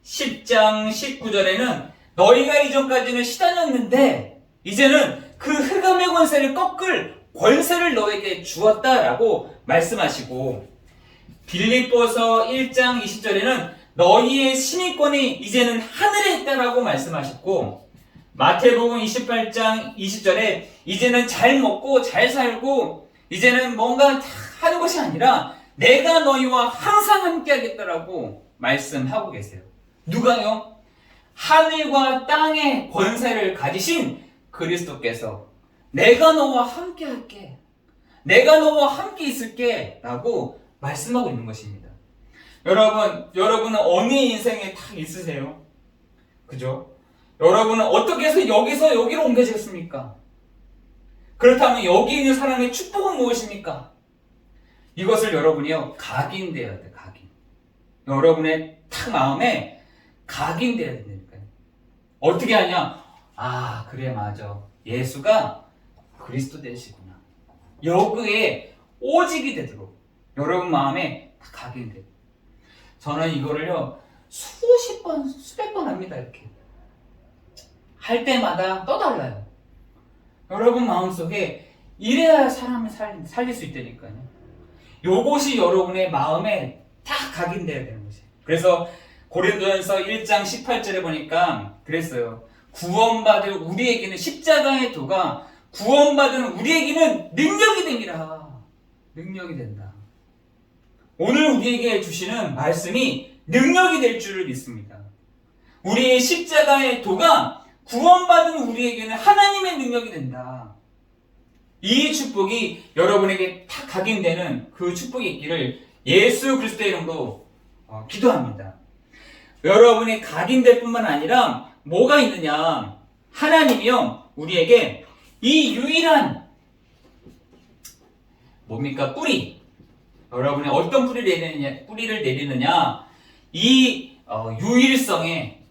10장 19절에는 너희가 이전까지는 시다녔는데 이제는 그 흑암의 권세를 꺾을 권세를 너에게 주었다라고 말씀하시고, 빌립보서 1장 20절에는 너희의 신의권이 이제는 하늘에 있다라고 말씀하셨고, 마태복음 28장 20절에 이제는 잘 먹고 잘 살고 이제는 뭔가 하는 것이 아니라 내가 너희와 항상 함께 하겠다라고 말씀하고 계세요. 누가요? 하늘과 땅의 권세를 가지신 그리스도께서 내가 너와 함께 할게, 내가 너와 함께 있을게 라고 말씀하고 있는 것입니다. 여러분은 어느 인생에 딱 있으세요? 그죠? 여러분은 어떻게 해서 여기서 여기로 옮겨지겠습니까? 그렇다면 여기 있는 사람의 축복은 무엇입니까? 이것을 여러분이요, 각인되어야 돼, 각인. 여러분의 탁 마음에 각인되어야 된다니까요. 어떻게 하냐? 아, 그래, 맞아. 예수가 그리스도 되시구나. 여기에 오직이 되도록 여러분 마음에 각인돼요. 저는 이거를요, 수십 번, 수백 번 합니다, 이렇게. 할 때마다 또 달라요. 여러분 마음속에 이래야 사람을 살릴 수 있다니까요. 요것이 여러분의 마음에 딱 각인되어야 되는 것이에요. 그래서 고린도전서 1장 18절에 보니까 그랬어요. 구원받을 우리에게는 십자가의 도가 구원받은 우리에게는 능력이 됩니다. 능력이 된다. 오늘 우리에게 주시는 말씀이 능력이 될 줄을 믿습니다. 우리의 십자가의 도가 구원받은 우리에게는 하나님의 능력이 된다. 이 축복이 여러분에게 다 각인되는 그 축복이 있기를 예수 그리스도의 이름으로 기도합니다. 여러분이 각인될 뿐만 아니라 뭐가 있느냐? 하나님이요, 우리에게 이 유일한 뭡니까? 뿌리. 여러분이 어떤 뿌리를 내리느냐? 이 유일성의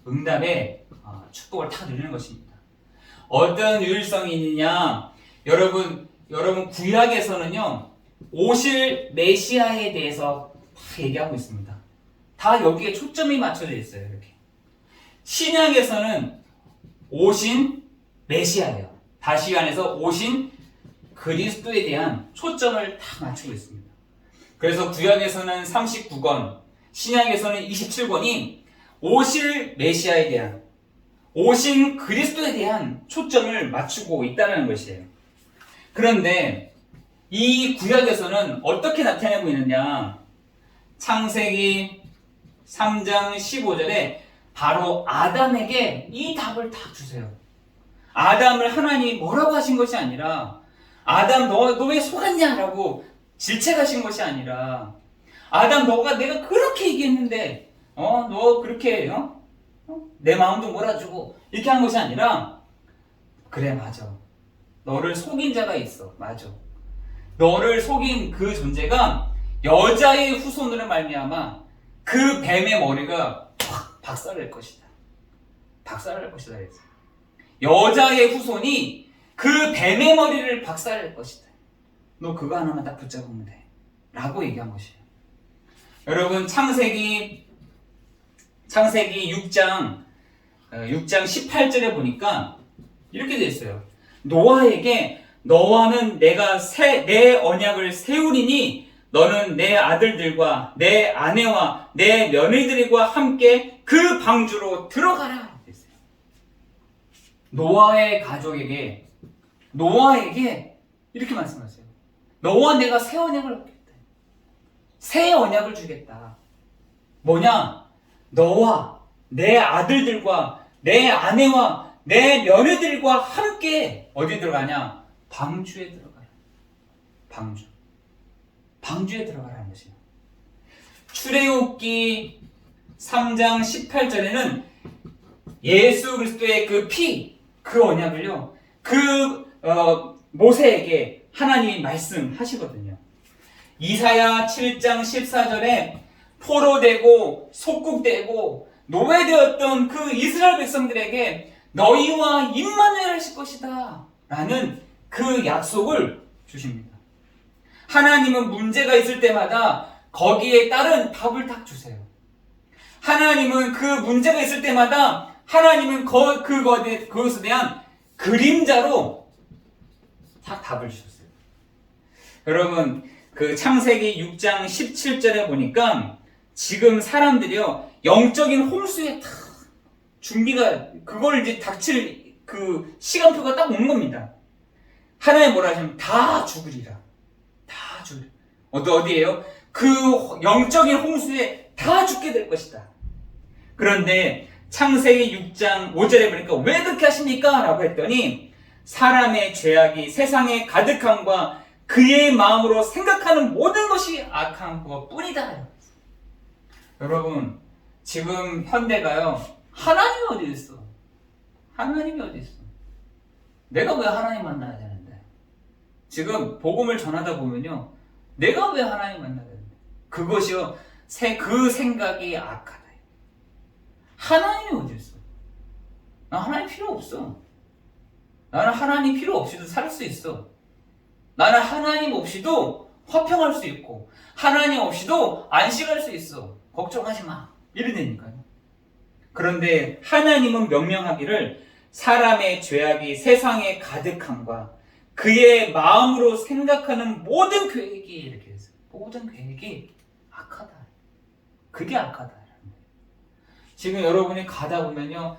응답에 축복을 다 누리는 것입니다. 어떤 유일성이 있느냐? 여러분 구약에서는요, 오실 메시아에 대해서 다 얘기하고 있습니다. 다 여기에 초점이 맞춰져 있어요. 이렇게. 신약에서는 오신 메시아예요. 다시 안에서 오신 그리스도에 대한 초점을 다 맞추고 있습니다. 그래서 구약에서는 39권, 신약에서는 27권이 오실 메시아에 대한, 오신 그리스도에 대한 초점을 맞추고 있다는 것이에요. 그런데 이 구약에서는 어떻게 나타내고 있느냐? 창세기 3장 15절에 바로 아담에게 이 답을 딱 주세요. 아담을 하나님이 뭐라고 하신 것이 아니라, 아담 너 왜 속았냐? 라고 질책하신 것이 아니라, 아담 내가 그렇게 얘기했는데 너 그렇게 내 마음도 몰아주고 이렇게 한 것이 아니라, 그래, 맞아, 너를 속인 자가 있어, 맞아, 너를 속인 그 존재가 여자의 후손으로 말미암아 그 뱀의 머리가 확 박살날 것이다. 박살날 것이다 그랬어요. 여자의 후손이 그 뱀의 머리를 박살낼 것이다. 너 그거 하나만 딱 붙잡으면 돼. 라고 얘기한 것이에요. 여러분, 창세기 6장 18절에 보니까 이렇게 되어 있어요. 노아에게 너와는 내가 내 언약을 세우리니 너는 내 아들들과 내 아내와 내 며느리들과 함께 그 방주로 들어가라. 노아의 가족에게, 노아에게 이렇게 말씀하세요. 너와 내가 새 언약을 얻겠다. 새 언약을 주겠다. 뭐냐? 너와 내 아들들과 내 아내와 내 며느리들과 함께 어디 들어가냐? 방주에 들어가라. 방주에 들어가라는 것이에요. 출애굽기 3장 18절에는 예수 그리스도의 그 피, 그 언약을요, 모세에게 하나님이 말씀하시거든요. 이사야 7장 14절에 포로되고 속국되고 노예되었던 그 이스라엘 백성들에게 너희와 임마누엘 하실 것이다 라는 그 약속을 주십니다. 하나님은 문제가 있을 때마다 거기에 따른 답을 딱 주세요. 하나님은 그 문제가 있을 때마다 하나님은 그것에 대한 그림자로 딱 답을 주셨어요. 여러분, 그 창세기 6장 17절에 보니까 지금 사람들이요, 영적인 홍수에 다 준비가, 그걸 이제 닥칠 그 시간표가 딱 오는 겁니다. 하나님 뭐라 하시면 다 죽으리라. 다 죽으리라. 어디에요? 그 영적인 홍수에 다 죽게 될 것이다. 그런데 창세기 6장 5절에 보니까 왜 그렇게 하십니까? 라고 했더니 사람의 죄악이 세상에 가득함과 그의 마음으로 생각하는 모든 것이 악한 것뿐이다. 여러분, 지금 현대가요, 하나님이 어디 있어? 하나님이 어디 있어? 내가 왜 하나님 만나야 되는데? 지금 복음을 전하다 보면요, 내가 왜 하나님 만나야 되는데? 그것이요, 그 생각이 악하다. 하나님이 어디 있어? 나 하나님 필요 없어. 나는 하나님 필요 없이도 살 수 있어. 나는 하나님 없이도 화평할 수 있고 하나님 없이도 안식할 수 있어. 걱정하지 마. 이러다니까요. 그런데 하나님은 명령하기를 사람의 죄악이 세상에 가득함과 그의 마음으로 생각하는 모든 계획이 이렇게 했어요. 모든 계획이 악하다. 그게 악하다. 지금 여러분이 가다 보면요,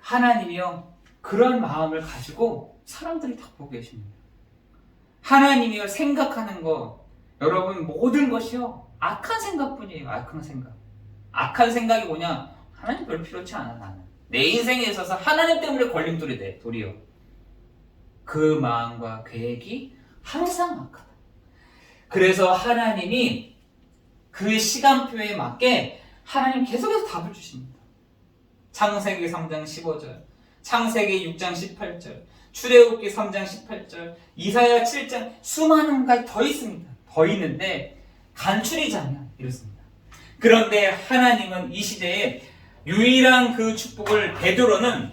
하나님이요, 그런 마음을 가지고 사람들이 다 보고 계십니다. 하나님이요, 생각하는 거, 여러분, 모든 것이요, 악한 생각뿐이에요. 악한 생각. 악한 생각이 뭐냐? 하나님 별 필요치 않아, 나는. 내 인생에 있어서 하나님 때문에 걸림돌이 돼, 도리어. 그 마음과 계획이 항상 악하다. 그래서 하나님이 그 시간표에 맞게 하나님 계속해서 답을 주십니다. 창세기 3장 15절, 창세기 6장 18절, 출애굽기 3장 18절, 이사야 7장, 수많은 가지 더 있습니다. 더 있는데 간추리자면 이렇습니다. 그런데 하나님은 이 시대에 유일한 그 축복을 베드로는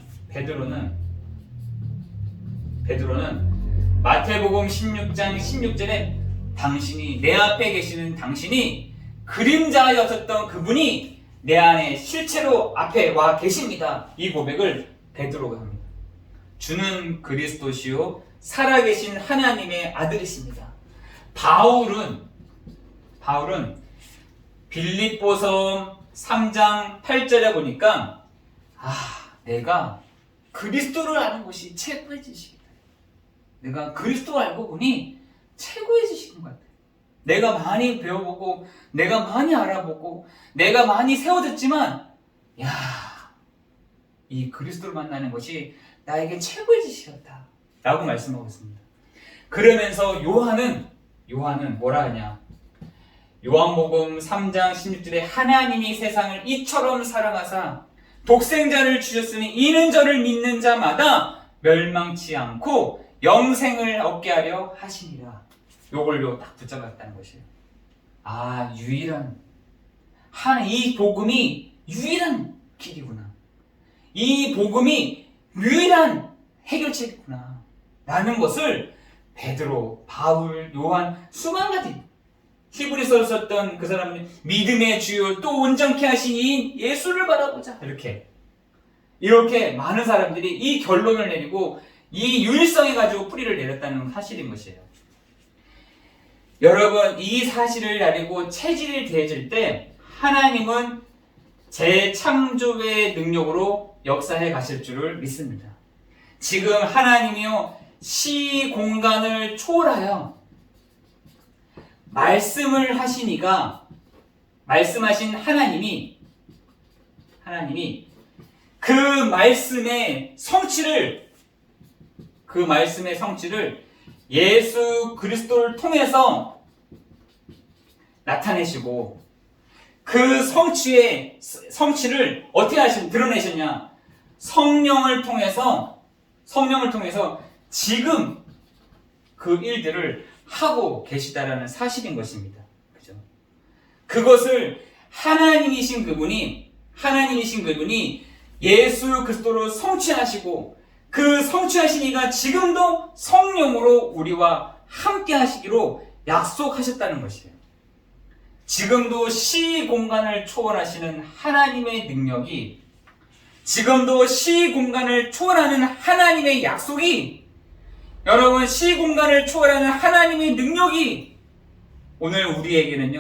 마태복음 16장 16절에 당신이, 내 앞에 계시는 당신이 그림자였었던 그분이 내 안에 실체로 앞에 와 계십니다. 이 고백을 베드로가 합니다. 주는 그리스도시요 살아계신 하나님의 아들이십니다. 바울은 빌립보서 3장 8절에 보니까 내가 그리스도를 아는 것이 최고의 지식이다. 내가 그리스도를 알고 보니 최고의 지식인 것 같아. 내가 많이 배워보고 내가 많이 알아보고 내가 많이 세워졌지만 이 그리스도를 만나는 것이 나에게 최고의 지식이었다 라고 말씀하고 있습니다. 그러면서 요한은 뭐라 하냐, 요한복음 3장 16절에 하나님이 세상을 이처럼 사랑하사 독생자를 주셨으니 이는 저를 믿는 자마다 멸망치 않고 영생을 얻게 하려 하시니라. 요걸로 딱 붙잡았다는 것이에요. 이 복음이 유일한 길이구나. 이 복음이 유일한 해결책이구나. 라는 것을 베드로, 바울, 요한, 수많은 가지 히브리서를 썼던 그 사람은 믿음의 주요 또 온전케 하신 이 예수를 바라보자. 이렇게 많은 사람들이 이 결론을 내리고 이 유일성에 가지고 뿌리를 내렸다는 사실인 것이에요. 여러분, 이 사실을 가지고 체질이 되어질 때 하나님은 재창조의 능력으로 역사해 가실 줄을 믿습니다. 지금 하나님이요, 시 공간을 초월하여 말씀을 하시니까 말씀하신 하나님이 그 말씀의 성취를 예수 그리스도를 통해서 나타내시고 그 성취를 어떻게 드러내셨냐? 성령을 통해서 지금 그 일들을 하고 계시다라는 사실인 것입니다. 그죠? 그것을 하나님이신 그분이 예수 그리스도로 성취하시고 그 성취하신 이가 지금도 성령으로 우리와 함께 하시기로 약속하셨다는 것이에요. 지금도 시 공간을 초월하시는 하나님의 능력이, 지금도 시 공간을 초월하는 하나님의 약속이, 여러분 시 공간을 초월하는 하나님의 능력이 오늘 우리에게는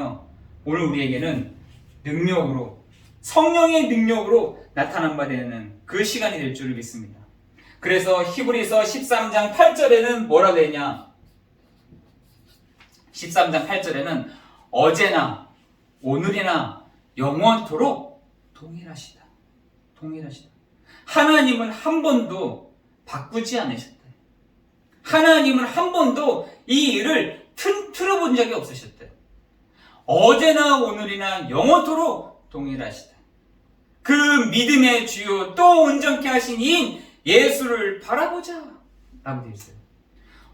능력으로, 성령의 능력으로 나타난 바 되는 그 시간이 될 줄을 믿습니다. 그래서 히브리서 13장 8절에는 뭐라고 되냐? 13장 8절에는 어제나 오늘이나 영원토록 동일하시다. 하나님은 한 번도 바꾸지 않으셨다. 하나님은 한 번도 이 일을 틀어본 적이 없으셨다. 어제나 오늘이나 영원토록 동일하시다. 그 믿음의 주요 또 온전케 하신 이인 예수를 바라보자 라고 되어 있어요.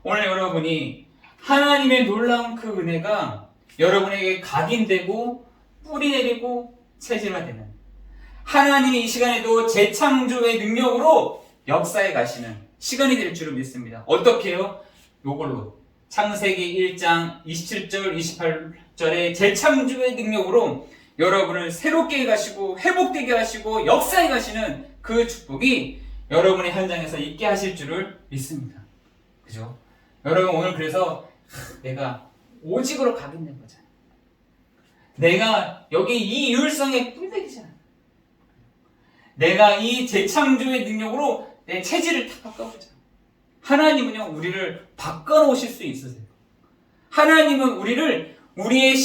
오늘 여러분이 하나님의 놀라운 그 은혜가 여러분에게 각인되고 뿌리 내리고 체질화되는, 하나님이 이 시간에도 재창조의 능력으로 역사에 가시는 시간이 될 줄을 믿습니다. 어떻게 해요? 요걸로 창세기 1장 27절 28절의 재창조의 능력으로 여러분을 새롭게 가시고 회복되게 하시고 역사에 가시는 그 축복이 여러분의 현장에서 있게 하실 줄을 믿습니다. 그죠? 여러분 오늘 그래서 내가 오직으로 각인된 거잖아요. 내가 여기 이 유일성에 뿔백이잖아요. 내가 이 재창조의 능력으로 내 체질을 다 바꿔보자. 하나님은요 우리를 바꿔놓으실 수 있으세요. 하나님은 우리를 우리의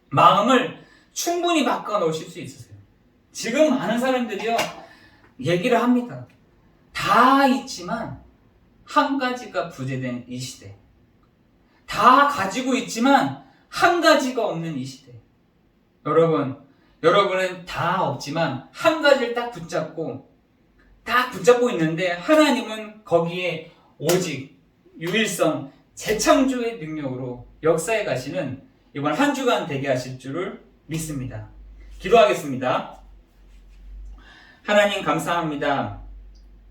마음을 충분히 바꿔놓으실 수 있으세요. 지금 많은 사람들이요 얘기를 합니다. 다 있지만 한 가지가 부재된 이 시대, 다 가지고 있지만 한 가지가 없는 이 시대. 여러분은 다 없지만 한 가지를 딱 붙잡고 있는데 하나님은 거기에 오직 유일성 재창조의 능력으로 역사에 가시는 이번 한 주간 되게 하실 줄을 믿습니다. 기도하겠습니다. 하나님 감사합니다.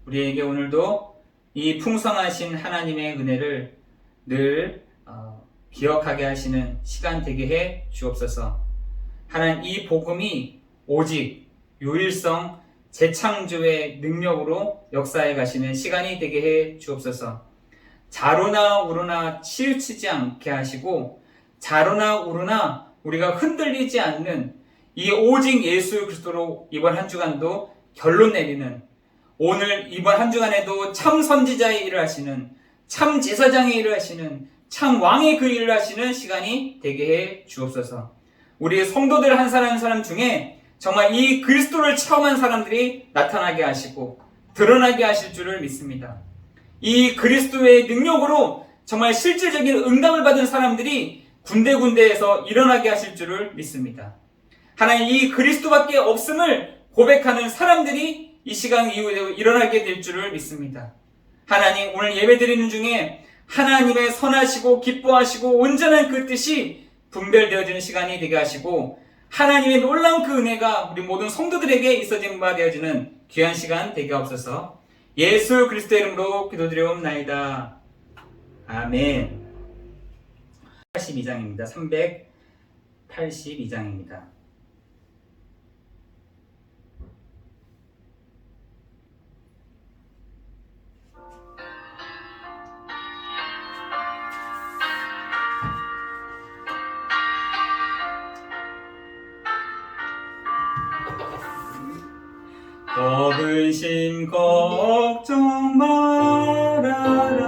우리에게 오늘도 이 풍성하신 하나님의 은혜를 늘 기억하게 하시는 시간 되게 해 주옵소서. 하나님 이 복음이 오직 유일성 재창조의 능력으로 역사에 가시는 시간이 되게 해 주옵소서. 자로나 우로나 치우치지 않게 하시고 자로나 우로나 우리가 흔들리지 않는 이 오직 예수 그리스도로 이번 한 주간도 결론 내리는, 오늘 이번 한 주간에도 참 선지자의 일을 하시는, 참 제사장의 일을 하시는, 참 왕의 그 일을 하시는 시간이 되게 해 주옵소서. 우리 성도들 한 사람 한 사람 중에 정말 이 그리스도를 체험한 사람들이 나타나게 하시고 드러나게 하실 줄을 믿습니다. 이 그리스도의 능력으로 정말 실질적인 응답을 받은 사람들이 군데군데에서 일어나게 하실 줄을 믿습니다. 하나님 이 그리스도밖에 없음을 고백하는 사람들이 이 시간 이후에 일어나게 될 줄을 믿습니다. 하나님 오늘 예배드리는 중에 하나님의 선하시고 기뻐하시고 온전한 그 뜻이 분별되어지는 시간이 되게 하시고 하나님의 놀라운 그 은혜가 우리 모든 성도들에게 있어진 바 되어지는 귀한 시간 되게 하옵소서. 예수 그리스도의 이름으로 기도드리옵나이다. 아멘. 82장입니다. 382장입니다. 더 근심 걱정 말아라.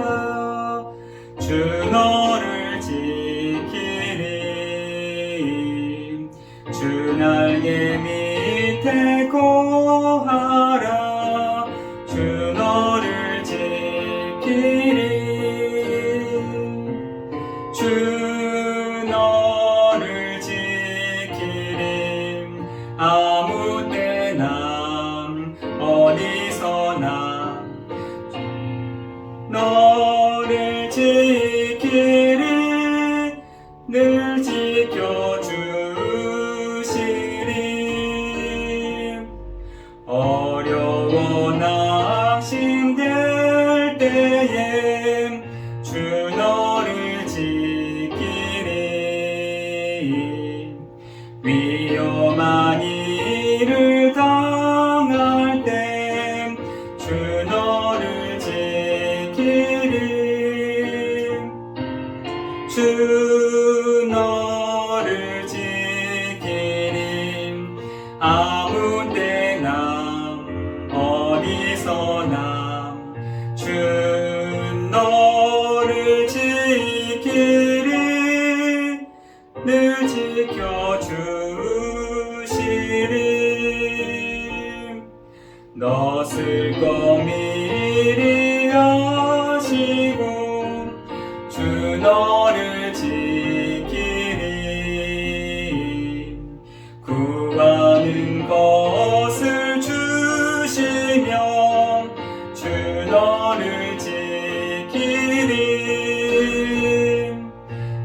주 너를 지키리. 주 날개 밑에 거하라. 주 너를 지키리. 주 너를 지키리. 아무 때나 어디서나 너를 지키리. 늘 지키리. 주 너를 지키리. 아무 때나 어디서나 주 너를 지키리. 늘 지켜주시리. 넋을 거미리 하시고 주 너를 지키리. 구하는 것을 주시며 주 너를 지키리.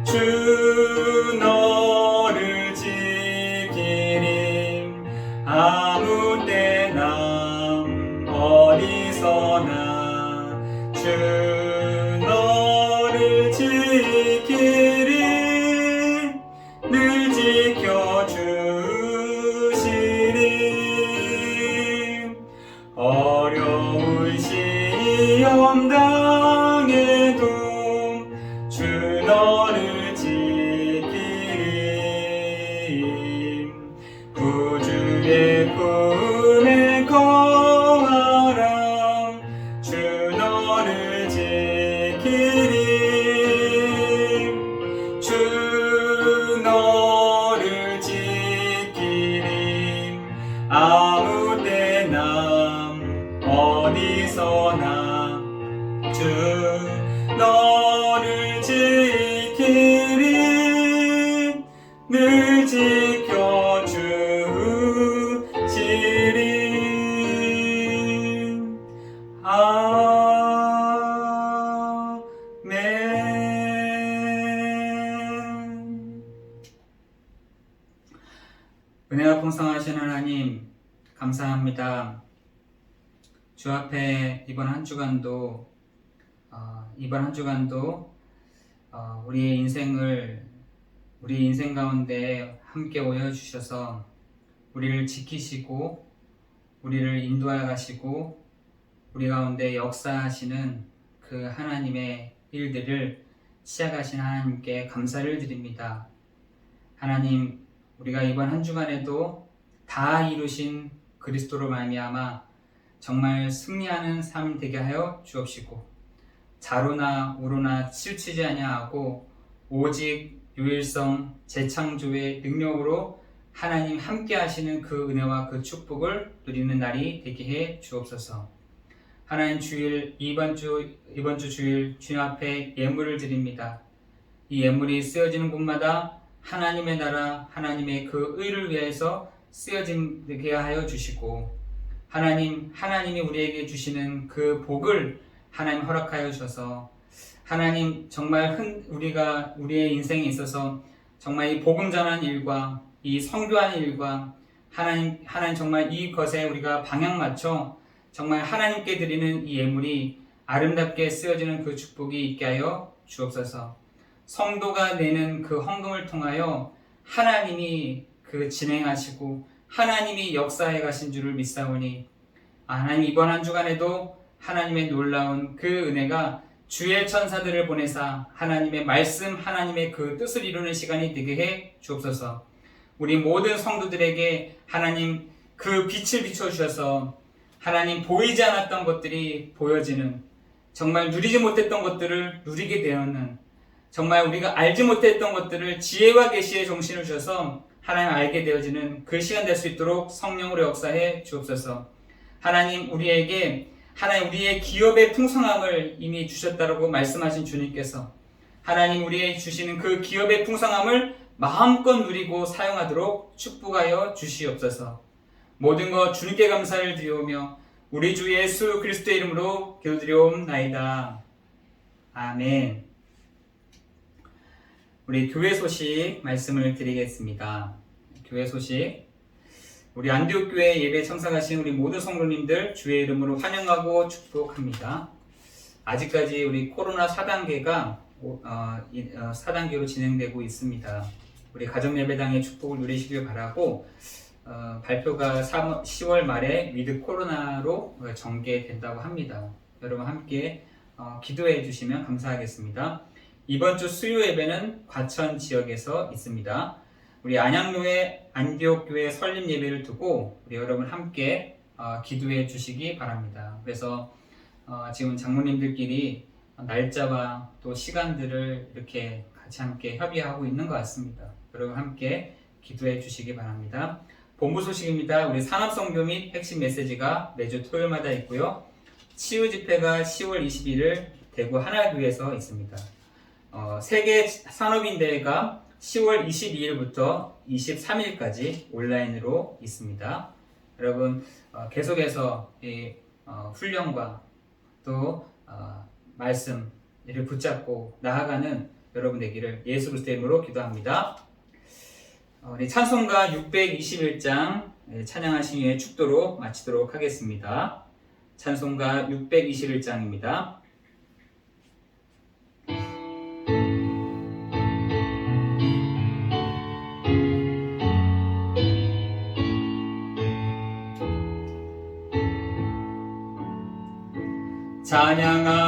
주 너를 지키리. 아무 때나 어디서나 주 너를 지키리. 늘 지켜주시리. 어려운 시험 당해도 주 너를 지키리. 구주의 품에 거하라. 주 너를 지키리. 주 너를 지키리. 아무 때나 어디서나 주 너를 지키리. 늘 지켜주시리. 아멘. 은혜가 풍성하신 하나님, 감사합니다. 주 앞에 이번 한 주간도 우리 인생 가운데 함께 오여 주셔서 우리를 지키시고 우리를 인도하여 가시고 우리 가운데 역사하시는 그 하나님의 일들을 시작하신 하나님께 감사를 드립니다. 하나님, 우리가 이번 한 주간에도 다 이루신 그리스도로 말미암아 정말 승리하는 삶 되게 하여 주옵시고, 자로나 우로나 치우치지 아니하고 오직 유일성 재창조의 능력으로 하나님 함께 하시는 그 은혜와 그 축복을 누리는 날이 되게 해 주옵소서. 하나님, 이번 주 주일 주님 앞에 예물을 드립니다. 이 예물이 쓰여지는 곳마다 하나님의 나라, 하나님의 그 의를 위해서 쓰여지게 하여 주시고, 하나님이 우리에게 주시는 그 복을 하나님 허락하여 주셔서, 하나님 정말 우리의 인생에 있어서 정말 이 복음 전하는 일과 이 선교하는 일과 하나님 정말 이것에 우리가 방향 맞춰 정말 하나님께 드리는 이 예물이 아름답게 쓰여지는 그 축복이 있게 하여 주옵소서. 성도가 내는 그 헌금을 통하여 하나님이 그 진행하시고 하나님이 역사해 가신 줄을 믿사오니, 하나님 이번 한 주간에도 하나님의 놀라운 그 은혜가 주의 천사들을 보내사 하나님의 말씀, 하나님의 그 뜻을 이루는 시간이 되게 해 주옵소서. 우리 모든 성도들에게 하나님 그 빛을 비춰주셔서 하나님 보이지 않았던 것들이 보여지는, 정말 누리지 못했던 것들을 누리게 되었는, 정말 우리가 알지 못했던 것들을 지혜와 계시의 정신을 주셔서 하나님 알게 되어지는 그 시간 될 수 있도록 성령으로 역사해 주옵소서. 하나님 우리의 기업의 풍성함을 이미 주셨다라고 말씀하신 주님께서 하나님 우리에게 주시는 그 기업의 풍성함을 마음껏 누리고 사용하도록 축복하여 주시옵소서. 모든 것 주님께 감사를 드리오며 우리 주 예수 그리스도의 이름으로 기도드리옵나이다. 아멘. 우리 교회 소식 말씀을 드리겠습니다. 교회 소식, 우리 안디옥 교회 예배 참석하신 우리 모든 성도님들 주의 이름으로 환영하고 축복합니다. 아직까지 우리 코로나 4단계가 4단계로 진행되고 있습니다. 우리 가정예배당의 축복을 누리시길 바라고, 발표가 10월 말에 위드 코로나로 전개된다고 합니다. 여러분 함께 기도해 주시면 감사하겠습니다. 이번 주 수요 예배는 과천 지역에서 있습니다. 우리 안양로의 안디옥교회 설립 예배를 두고 우리 여러분 함께 기도해 주시기 바랍니다. 그래서 지금 장로님들끼리 날짜와 또 시간들을 이렇게 같이 함께 협의하고 있는 것 같습니다. 여러분 함께 기도해 주시기 바랍니다. 본부 소식입니다. 우리 산업선교 및 핵심 메시지가 매주 토요일마다 있고요. 치유 집회가 10월 21일 대구 하나교회에서 있습니다. 세계 산업인대회가 10월 22일부터 23일까지 온라인으로 있습니다. 여러분 계속해서 이 훈련과 또 말씀 이를 붙잡고 나아가는 여러분 되기를 예수 그리스도의 이름으로 기도합니다. 우리 찬송가 621장 찬양하신 후에 축도로 마치도록 하겠습니다. 찬송가 621장입니다.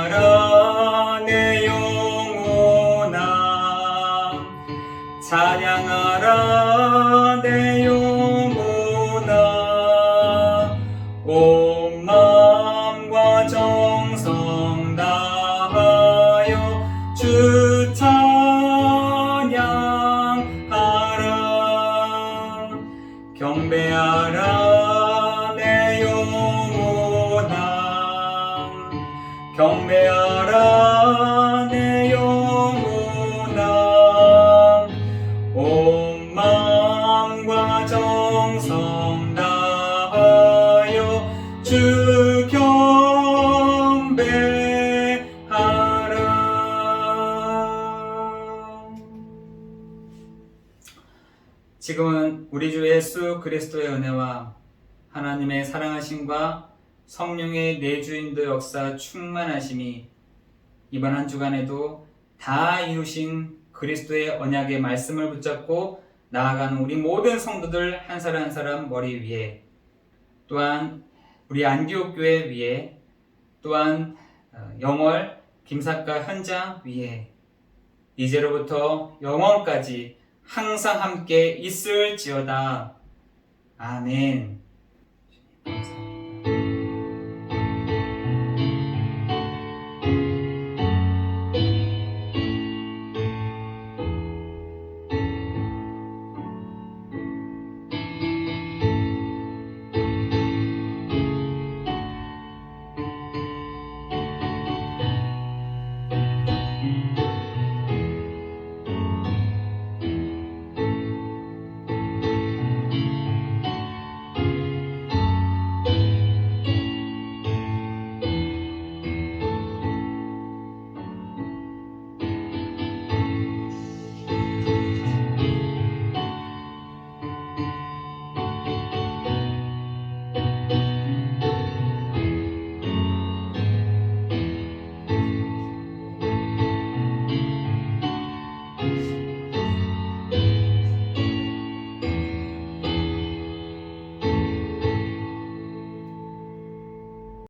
찬양하라 내 영혼아, 찬양하라 내 영혼아, 온 마음과 정성 다하여 주 찬양하라. 경배하라 내 영혼아, 경배하라 내 영혼아, 온 마음과 정성 다하여 주 경배하라. 지금은 우리 주 예수 그리스도의 은혜와 하나님의 사랑하심과 성령의 내주인도 역사 충만하심이 이번 한 주간에도 다 이루신 그리스도의 언약의 말씀을 붙잡고 나아가는 우리 모든 성도들 한 사람 한 사람 머리 위에, 또한 우리 안디옥 교회 위에, 또한 영월 김삿갓 현장 위에 이제로부터 영원까지 항상 함께 있을지어다. 아멘.